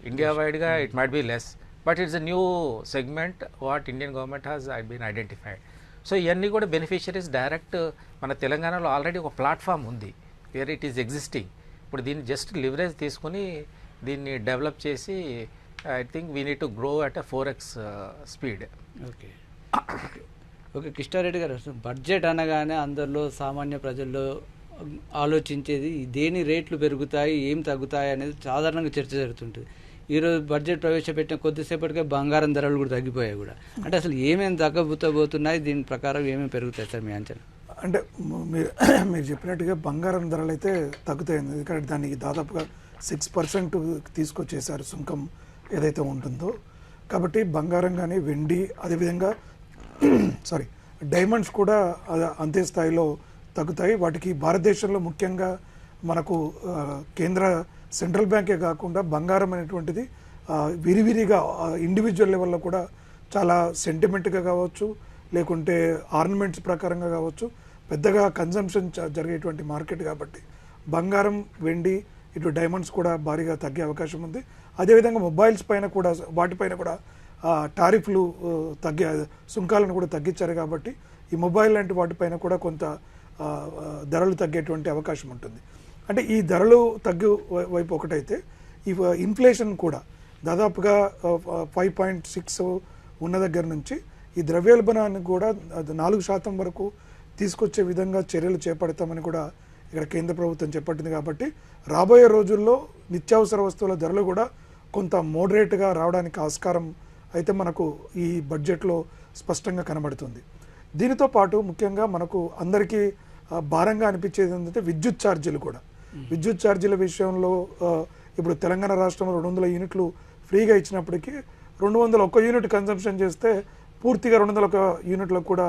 ఇండియా వైడ్గా it might be less, but it's a new segment what Indian government has been identified. So ఇవన్నీ కూడా బెనిఫిషరీస్ డైరెక్ట్ మన తెలంగాణలో ఆల్రెడీ ఒక ప్లాట్ఫామ్ ఉంది వేర్ ఇట్ ఈస్ ఎగ్జిస్టింగ్. ఇప్పుడు దీన్ని జస్ట్ లివరేజ్ తీసుకుని దీన్ని డెవలప్ చేసి I think we need to grow at 4x speed. Okay okay Kishta Reddy గారు, బడ్జెట్ అనగానే అందరిలో సామాన్య ప్రజల్లో ఆలోచించేది దేని రేట్లు పెరుగుతాయి, ఏం తగ్గుతాయి అనేది సాధారణంగా చర్చ జరుగుతుంటుంది. ఈరోజు బడ్జెట్ ప్రవేశపెట్టిన కొద్దిసేపటికే బంగారం ధరలు కూడా తగ్గిపోయాయి కూడా. అంటే అసలు ఏమేమి తగ్గబోతున్నాయి, దీని ప్రకారం ఏమేమి పెరుగుతాయి సార్ మీ అంచనా? అంటే మీరు చెప్పినట్టుగా బంగారం ధరలు అయితే తగ్గుతాయి, ఎందుకంటే దానికి దాదాపుగా 6% తీసుకొచ్చేసారు సుంకం ఏదైతే ఉంటుందో. కాబట్టి బంగారం కానీ, వెండి, అదేవిధంగా డైమండ్స్ కూడా అంతే స్థాయిలో తగ్గుతాయి. వాటికి భారతదేశంలో ముఖ్యంగా మనకు కేంద్ర సెంట్రల్ బ్యాంకే కాకుండా బంగారం అనేటువంటిది విరివిరిగా ఇండివిజువల్ లెవెల్లో కూడా చాలా సెంటిమెంట్గా కావచ్చు, లేకుంటే ఆర్నమెంట్స్ ప్రకారంగా కావచ్చు, పెద్దగా కన్జంప్షన్ జరిగేటువంటి మార్కెట్ కాబట్టి బంగారం, వెండి, ఇటు డైమండ్స్ కూడా భారీగా తగ్గే అవకాశం ఉంది. అదేవిధంగా మొబైల్స్ పైన కూడా, వాటిపైన కూడా టారిఫ్లు సుంకాలను కూడా తగ్గించారు కాబట్టి ఈ మొబైల్ లాంటి వాటిపైన కూడా కొంత ధరలు తగ్గేటువంటి అవకాశం ఉంటుంది. అంటే ఈ ధరలు తగ్గు వైపు ఒకటైతే ఈ ఇన్ఫ్లేషన్ కూడా దాదాపుగా 5.6 ఉన్న దగ్గర నుంచి ఈ ద్రవ్యోల్బణాన్ని కూడా 4% వరకు తీసుకొచ్చే విధంగా చర్యలు చేపడతామని కూడా ఇక్కడ కేంద్ర ప్రభుత్వం చేపట్టింది. కాబట్టి రాబోయే రోజుల్లో నిత్యావసర వస్తువుల ధరలు కూడా కొంత మోడరేట్గా రావడానికి ఆస్కారం అయితే మనకు ఈ బడ్జెట్లో స్పష్టంగా కనబడుతుంది. దీనితో పాటు ముఖ్యంగా మనకు అందరికీ భారంగా అనిపించేది ఏంటంటే విద్యుత్ ఛార్జీలు కూడా. విద్యుత్ ఛార్జీల విషయంలో ఇప్పుడు తెలంగాణ రాష్ట్రంలో 200 యూనిట్లు ఫ్రీగా ఇచ్చినప్పటికీ 201 యూనిట్ కన్సంప్షన్ చేస్తే పూర్తిగా 201 యూనిట్లకు కూడా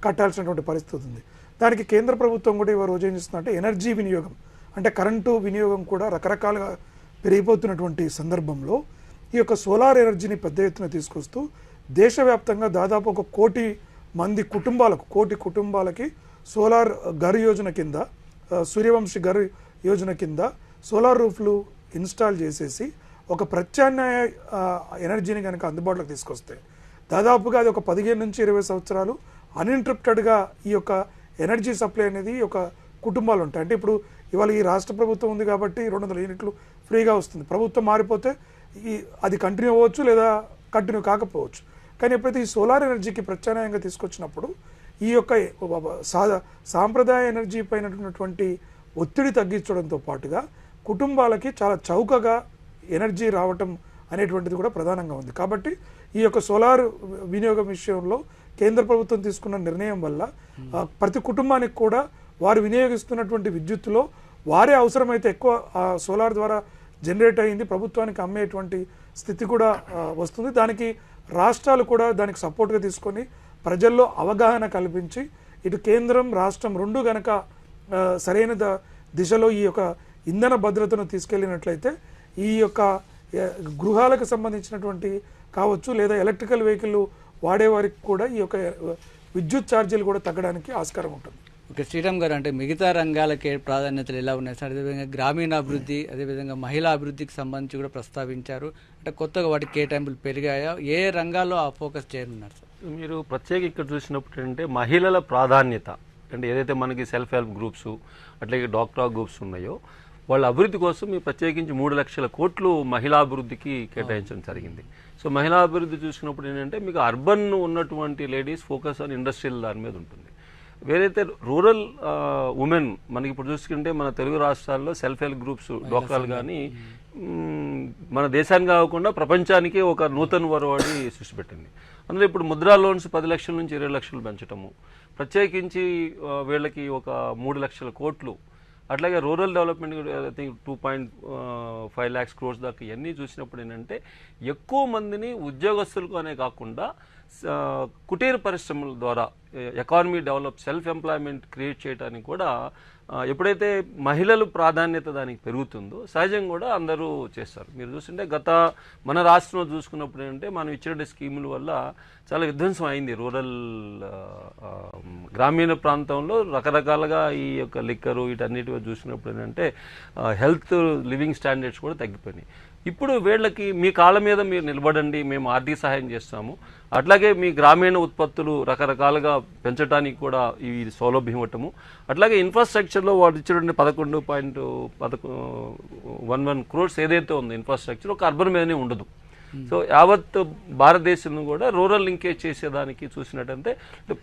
కట్టాల్సినటువంటి పరిస్థితి ఉంది. దానికి కేంద్ర ప్రభుత్వం కూడా ఇవాళ రోజు ఏం చేస్తుందంటే ఎనర్జీ వినియోగం, అంటే కరెంటు వినియోగం కూడా రకరకాలుగా పెరిగిపోతున్నటువంటి సందర్భంలో ఈ యొక్క సోలార్ ఎనర్జీని పెద్ద ఎత్తున తీసుకొస్తూ దేశవ్యాప్తంగా దాదాపు 1 కోటి మంది కుటుంబాలకి సోలార్ ఘర్ యోజన కింద, సూర్యవంశీ ఘర్ యోజన కింద సోలార్ రూఫ్లు ఇన్స్టాల్ చేసేసి ఒక ప్రత్యామ్నాయ ఎనర్జీని కనుక అందుబాటులోకి తీసుకొస్తే దాదాపుగా అది ఒక 15 నుంచి 20 సంవత్సరాలు అన్ఇంటరప్టెడ్గా ఈ యొక్క ఎనర్జీ సప్లై అనేది ఒక కుటుంబాలు ఉంటాయి. అంటే ఇప్పుడు ఇవాళ ఈ రాష్ట్ర ప్రభుత్వం ఉంది కాబట్టి 200 యూనిట్లు ఫ్రీగా వస్తుంది. ప్రభుత్వం మారిపోతే అది కంటిన్యూ అవ్వచ్చు లేదా కంటిన్యూ కాకపోవచ్చు. కానీ ఎప్పుడైతే ఈ సోలార్ ఎనర్జీకి ప్రత్యామ్నాయంగా తీసుకొచ్చినప్పుడు ఈ యొక్క సాంప్రదాయ ఎనర్జీ పైన ఉన్నటువంటి ఒత్తిడి తగ్గించడంతో పాటుగా కుటుంబాలకి చాలా చౌకగా ఎనర్జీ రావటం అనేటువంటిది కూడా ప్రధానంగా ఉంది. కాబట్టి ఈ యొక్క సోలార్ వినియోగం విషయంలో కేంద్ర ప్రభుత్వం తీసుకున్న నిర్ణయం వల్ల ప్రతి కుటుంబానికి కూడా వారు వినియోగిస్తున్నటువంటి విద్యుత్తులో వారే అవసరమైతే ఎక్కువ సోలార్ ద్వారా జనరేట్ అయ్యింది ప్రభుత్వానికి అమ్మేటువంటి స్థితి కూడా వస్తుంది. దానికి రాష్ట్రాలు కూడా దానికి సపోర్ట్గా తీసుకొని ప్రజల్లో అవగాహన కల్పించి ఇటు కేంద్రం రాష్ట్రం రెండు గనక సరైన దిశలో ఈ యొక్క ఇంధన భద్రతను తీసుకెళ్ళినట్లయితే ఈ యొక్క గృహాలకు సంబంధించినటువంటి కావచ్చు లేదా ఎలక్ట్రికల్ వెహికల్ వాడేవారికి కూడా ఈ యొక్క విద్యుత్ ఛార్జీలు కూడా తగ్గడానికి ఆస్కారం ఉంటుంది. ఓకే శ్రీరామ్ గారు, అంటే మిగతా రంగాలకే ప్రాధాన్యతలు ఎలా ఉన్నాయి సార్? అదేవిధంగా గ్రామీణాభివృద్ధి, అదేవిధంగా మహిళా అభివృద్ధికి సంబంధించి కూడా ప్రస్తావించారు. అంటే కొత్తగా వాటికి కేటాయింపులు పెరిగాయా? ఏ రంగాల్లో ఆ ఫోకస్ చేయనున్నారు సార్? మీరు ప్రత్యేక ఇక్కడ చూసినప్పుడు అంటే మహిళల ప్రాధాన్యత అంటే ఏదైతే మనకి సెల్ఫ్ హెల్ప్ గ్రూప్స్ అట్లాగే డాక్టర్ గ్రూప్స్ ఉన్నాయో వాళ్ళ అభివృద్ధి కోసం ఈ ప్రత్యేకించి 3 లక్షల కోట్లు మహిళా అభివృద్ధికి కేటాయించడం జరిగింది. సో మహిళా అభివృద్ధి చూసుకున్నప్పుడు ఏంటంటే మీకు అర్బన్ ఉన్నటువంటి లేడీస్ ఫోకస్ ఆన్ ఇండస్ట్రియల్ దాని మీద ఉంటుంది. వేరైతే రూరల్ ఉమెన్ మనకి ఇప్పుడు చూసుకుంటే మన తెలుగు రాష్ట్రాల్లో సెల్ఫ్ హెల్ప్ గ్రూప్స్ డోక్రాలు కానీ మన దేశానికి కాకుండా ప్రపంచానికి ఒక నూతన వరవాడి సృష్టిపెట్టింది. అందులో ఇప్పుడు ముద్రా లోన్స్ 10 లక్షల నుంచి 20 లక్షలు పెంచటము, ప్రత్యేకించి వీళ్ళకి ఒక 3 లక్షల కోట్లు, అట్లాగే rural development I think 2.5 lakhs crores దాకా ఇవన్నీ చూసినప్పుడు ఏంటంటే ఎక్కువ మందిని ఉద్యోగస్తులకు అనే కాకుండా కుటీర పరిశ్రమల ద్వారా economy develop self employment create చేయడానికి కూడా ఎప్పుడైతే మహిళలు ప్రాధాన్యత దానికి పెరుగుతుందో సహజంగా కూడా అందరూ చేస్తారు. మీరు చూస్తుంటే మన రాష్ట్రంలో చూసుకున్నప్పుడు ఏంటంటే మనం ఇచ్చిన స్కీముల వల్ల చాలా విధ్వంసం అయింది. రూరల్ గ్రామీణ ప్రాంతంలో రకరకాలుగా ఈ యొక్క లిక్కరు వీటన్నిటిగా చూసినప్పుడు ఏంటంటే హెల్త్ లివింగ్ స్టాండర్డ్స్ కూడా తగ్గిపోయినాయి. ఇప్పుడు వీళ్ళకి మీ కాళ్ళ మీద మీరు నిలబడండి, మేము ఆర్థిక సహాయం చేస్తాము, అట్లాగే మీ గ్రామీణ ఉత్పత్తులు రకరకాలుగా పెంచడానికి కూడా ఈ సౌలభ్యం ఇవ్వటము, అట్లాగే ఇన్ఫ్రాస్ట్రక్చర్లో వాళ్ళు ఇచ్చినటువంటి 11.11 crores ఏదైతే ఉందో ఇన్ఫ్రాస్ట్రక్చర్ ఒక అర్బన్ మీదనే ఉండదు. సో యావత్ భారతదేశంలో కూడా రూరల్ లింకేజ్ చేసేదానికి చూసినట్టంటే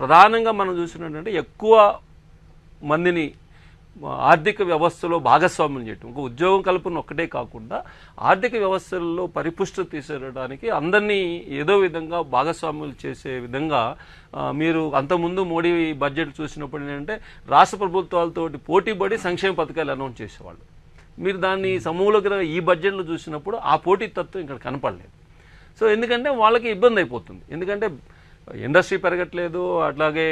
ప్రధానంగా మనం చూసినట్టంటే ఎక్కువ మందిని ఆర్థిక వ్యవస్థలో భాగస్వామ్యం చేయటం, ఒక ఉద్యోగం కల్పన ఒక్కటే కాకుండా ఆర్థిక వ్యవస్థల్లో పరిపుష్టి తీసుకురావడానికి అందరినీ ఏదో విధంగా భాగస్వాములు చేసే విధంగా మీరు అంతకుముందు మోడీ బడ్జెట్ చూసినప్పుడు ఏంటంటే రాష్ట్ర ప్రభుత్వాలతో పోటీపడి సంక్షేమ పథకాలు అనౌన్స్ చేసేవాళ్ళు. మీరు దాన్ని సమూలంగా ఈ బడ్జెట్లో చూసినప్పుడు ఆ పోటీతత్వం ఇక్కడ కనపడలేదు. సో ఎందుకంటే వాళ్ళకి ఇబ్బంది అయిపోతుంది, ఎందుకంటే ఇండస్ట్రీ పెరగట్లేదు, అట్లాగే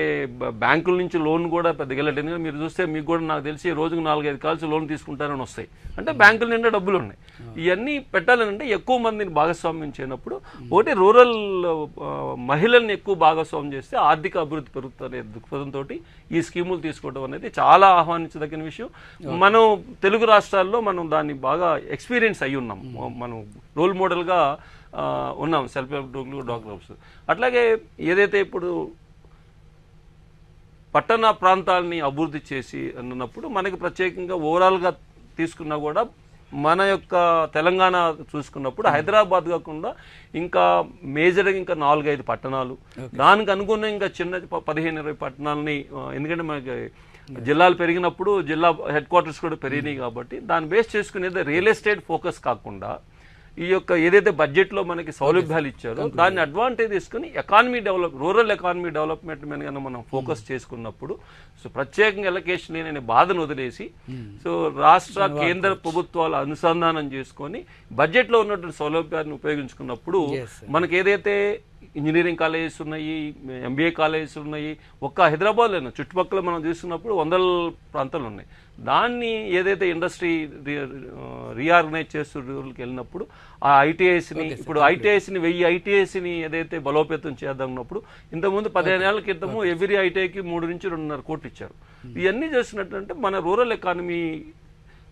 బ్యాంకుల నుంచి లోన్ కూడా పెద్దగా వెళ్ళట్లేదు. ఎందుకంటే మీరు చూస్తే మీకు కూడా నాకు తెలిసి రోజుకు 4-5 కాల్స్ లోన్ తీసుకుంటారని వస్తాయి, అంటే బ్యాంకుల నిండా డబ్బులు ఉన్నాయి. ఇవన్నీ పెట్టాలంటే ఎక్కువ మందిని భాగస్వామ్యం చేయనప్పుడు ఒకటి రూరల్ మహిళల్ని ఎక్కువ భాగస్వామ్యం చేస్తే ఆర్థిక అభివృద్ధి పెరుగుతుందనే దృక్పథంతో ఈ స్కీములు తీసుకోవడం అనేది చాలా ఆహ్వానించదగిన విషయం. మనం తెలుగు రాష్ట్రాల్లో మనం దాన్ని బాగా ఎక్స్పీరియన్స్ అయ్యి ఉన్నాం, మనం రోల్ మోడల్గా ఉన్నాం సెల్ఫ్ హెల్ప్ గ్రూప్లు డాక్టర్స్. అట్లాగే ఏదైతే ఇప్పుడు పట్టణ ప్రాంతాలని అభివృద్ధి చేసి అన్నప్పుడు మనకి ప్రత్యేకంగా ఓవరాల్గా తీసుకున్నా కూడా మన యొక్క తెలంగాణ చూసుకున్నప్పుడు హైదరాబాద్ కాకుండా ఇంకా మేజర్గా ఇంకా 4-5 పట్టణాలు, దానికి అనుగుణంగా ఇంకా చిన్న 15-20 పట్టణాలని, ఎందుకంటే మనకి జిల్లాలు పెరిగినప్పుడు జిల్లా హెడ్ క్వార్టర్స్ కూడా పెరిగినాయి కాబట్టి దాన్ని బేస్ చేసుకునేది రియల్ ఎస్టేట్ ఫోకస్ కాకుండా ఈ యొక్క ఏదైతే బడ్జెట్లో మనకి సౌలభ్యాలు ఇచ్చారో దాన్ని అడ్వాంటేజ్ తీసుకుని రూరల్ ఎకానమీ డెవలప్మెంట్ మీద కన్నా మనం ఫోకస్ చేసుకున్నప్పుడు సో ప్రత్యేకంగా ఎలకేషన్ లేని బాధను వదిలేసి సో రాష్ట్ర కేంద్ర ప్రభుత్వాలు అనుసంధానం చేసుకొని బడ్జెట్లో ఉన్నటువంటి సౌలభ్యాన్ని ఉపయోగించుకున్నప్పుడు మనకి ఏదైతే ఇంజనీరింగ్ కాలేజెస్ ఉన్నాయి, MBA కాలేజెస్ ఉన్నాయి, ఒక్క హైదరాబాద్లోనే చుట్టుపక్కల మనం చూస్తున్నప్పుడు 100 ప్రాంతాలు ఉన్నాయి. దాన్ని ఏదైతే ఇండస్ట్రీ రీఆర్గనైజ్ చేస్తూ రూరల్కి వెళ్ళినప్పుడు ఆ ITISని ఇప్పుడు ITISని 1000 ITISని ఏదైతే బలోపేతం చేద్దామన్నప్పుడు ఇంతకుముందు 15 ఏళ్ల క్రితము ఎవ్రీ ITIకి 3 నుంచి 2.5 కోట్లు ఇచ్చారు. ఇవన్నీ చేస్తున్నట్టు మన రూరల్ ఎకానమీ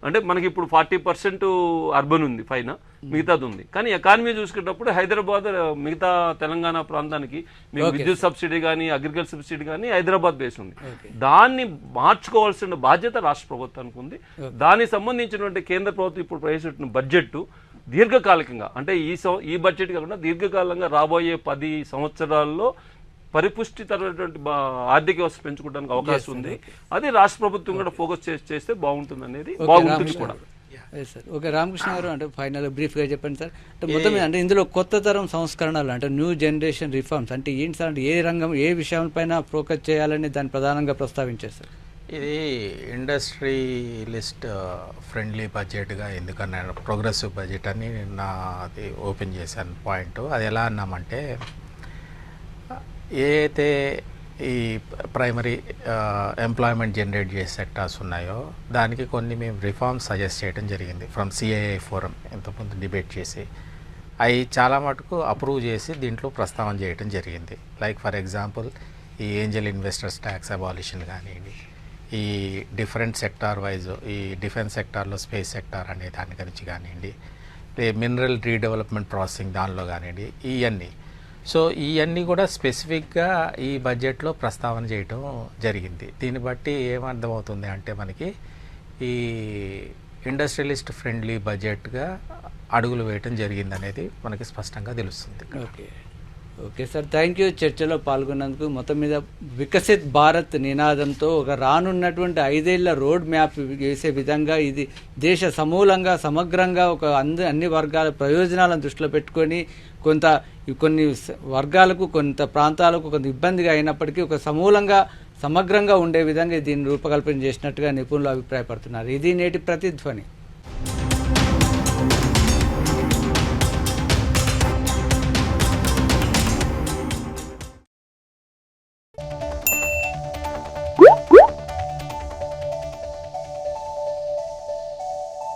అంటే మనకి ఇప్పుడు 40% అర్బన్ ఉంది, పైన మిగతాది ఉంది. కానీ ఎకానమీ చూసుకున్నప్పుడు హైదరాబాద్ మిగతా తెలంగాణ ప్రాంతానికి మీకు విద్యుత్ సబ్సిడీ కానీ అగ్రికల్చర్ సబ్సిడీ కానీ హైదరాబాద్ బేస్ ఉంది. దాన్ని మార్చుకోవాల్సిన బాధ్యత రాష్ట్ర ప్రభుత్వానికి ఉంది. దానికి సంబంధించినటువంటి కేంద్ర ప్రభుత్వం ఇప్పుడు ప్రవేశపెట్టిన బడ్జెట్ దీర్ఘకాలికంగా అంటే ఈ బడ్జెట్ కాకుండా దీర్ఘకాలంగా రాబోయే 10 సంవత్సరాల్లో పరిపుష్టితరమైనటువంటి ఆర్థిక వ్యవస్థ పెంచుకోవడానికి అవకాశం ఉంది. అది రాష్ట్ర ప్రభుత్వం కూడా ఫోకస్ చేస్తే బాగుంటుంది అనేది బాగుంటుంది కూడా. సార్ ఓకే రామకృష్ణ గారు, అంటే ఫైనల్ బ్రీఫ్గా చెప్పండి సార్. అంటే మొత్తం అంటే ఇందులో కొత్త తరం సంస్కరణలు అంటే న్యూ జనరేషన్ రిఫార్మ్స్ అంటే ఏంటి సార్, అంటే ఏ రంగం ఏ విషయంపైన ఫోకస్ చేయాలని దాన్ని ప్రధానంగా ప్రస్తావించారు సార్? ఇది ఇండస్ట్రియలిస్ట్ ఫ్రెండ్లీ బడ్జెట్గా ఎందుకన్నా ప్రోగ్రెసివ్ బడ్జెట్ అని అది ఓపెన్ చేశాను పాయింట్. అది ఎలా అన్నామంటే ఏదైతే ఈ ప్రైమరీ ఎంప్లాయ్మెంట్ జనరేట్ చేసే సెక్టార్స్ ఉన్నాయో దానికి కొన్ని మేము రిఫార్మ్స్ సజెస్ట్ చేయడం జరిగింది ఫ్రమ్ CII ఫోరం ఇంతకుముందు డిబేట్ చేసి. అవి చాలా మటుకు అప్రూవ్ చేసి దీంట్లో ప్రస్తావన చేయడం జరిగింది. లైక్ ఫర్ ఎగ్జాంపుల్ ఈ ఏంజల్ ఇన్వెస్టర్స్ ట్యాక్స్ అబాలిషన్ కానివ్వండి, ఈ డిఫరెంట్ సెక్టార్ వైజ్ ఈ డిఫెన్స్ సెక్టార్లో స్పేస్ సెక్టార్ అనే దాని గురించి కానివ్వండి, మినరల్ రీడెవలప్మెంట్ ప్రాసెసింగ్ దానిలో కానివ్వండి, ఇవన్నీ. సో ఇవన్నీ కూడా స్పెసిఫిక్గా ఈ బడ్జెట్లో ప్రస్తావన చేయటం జరిగింది. దీన్ని బట్టి ఏమర్థమవుతుంది అంటే మనకి ఈ ఇండస్ట్రియలిస్ట్ ఫ్రెండ్లీ బడ్జెట్గా అడుగులు వేయటం జరిగింది అనేది మనకి స్పష్టంగా తెలుస్తుంది. Okay sir, thank you. చర్చలో పాల్గొన్నందుకు. మొత్తం మీద వికసిత్ భారత్ నినాదంతో ఒక రానున్నటువంటి 5 ఏళ్ల రోడ్ మ్యాప్ వేసే విధంగా ఇది దేశ సమూలంగా సమగ్రంగా ఒక అన్ని వర్గాల ప్రయోజనాలను దృష్టిలో పెట్టుకొని కొన్ని వర్గాలకు కొంత ప్రాంతాలకు కొంత ఇబ్బందిగా అయినప్పటికీ ఒక సమూలంగా సమగ్రంగా ఉండే విధంగా దీన్ని రూపకల్పన చేసినట్టుగా నిపుణులు అభిప్రాయపడుతున్నారు. ఇది నేటి ప్రతిధ్వని.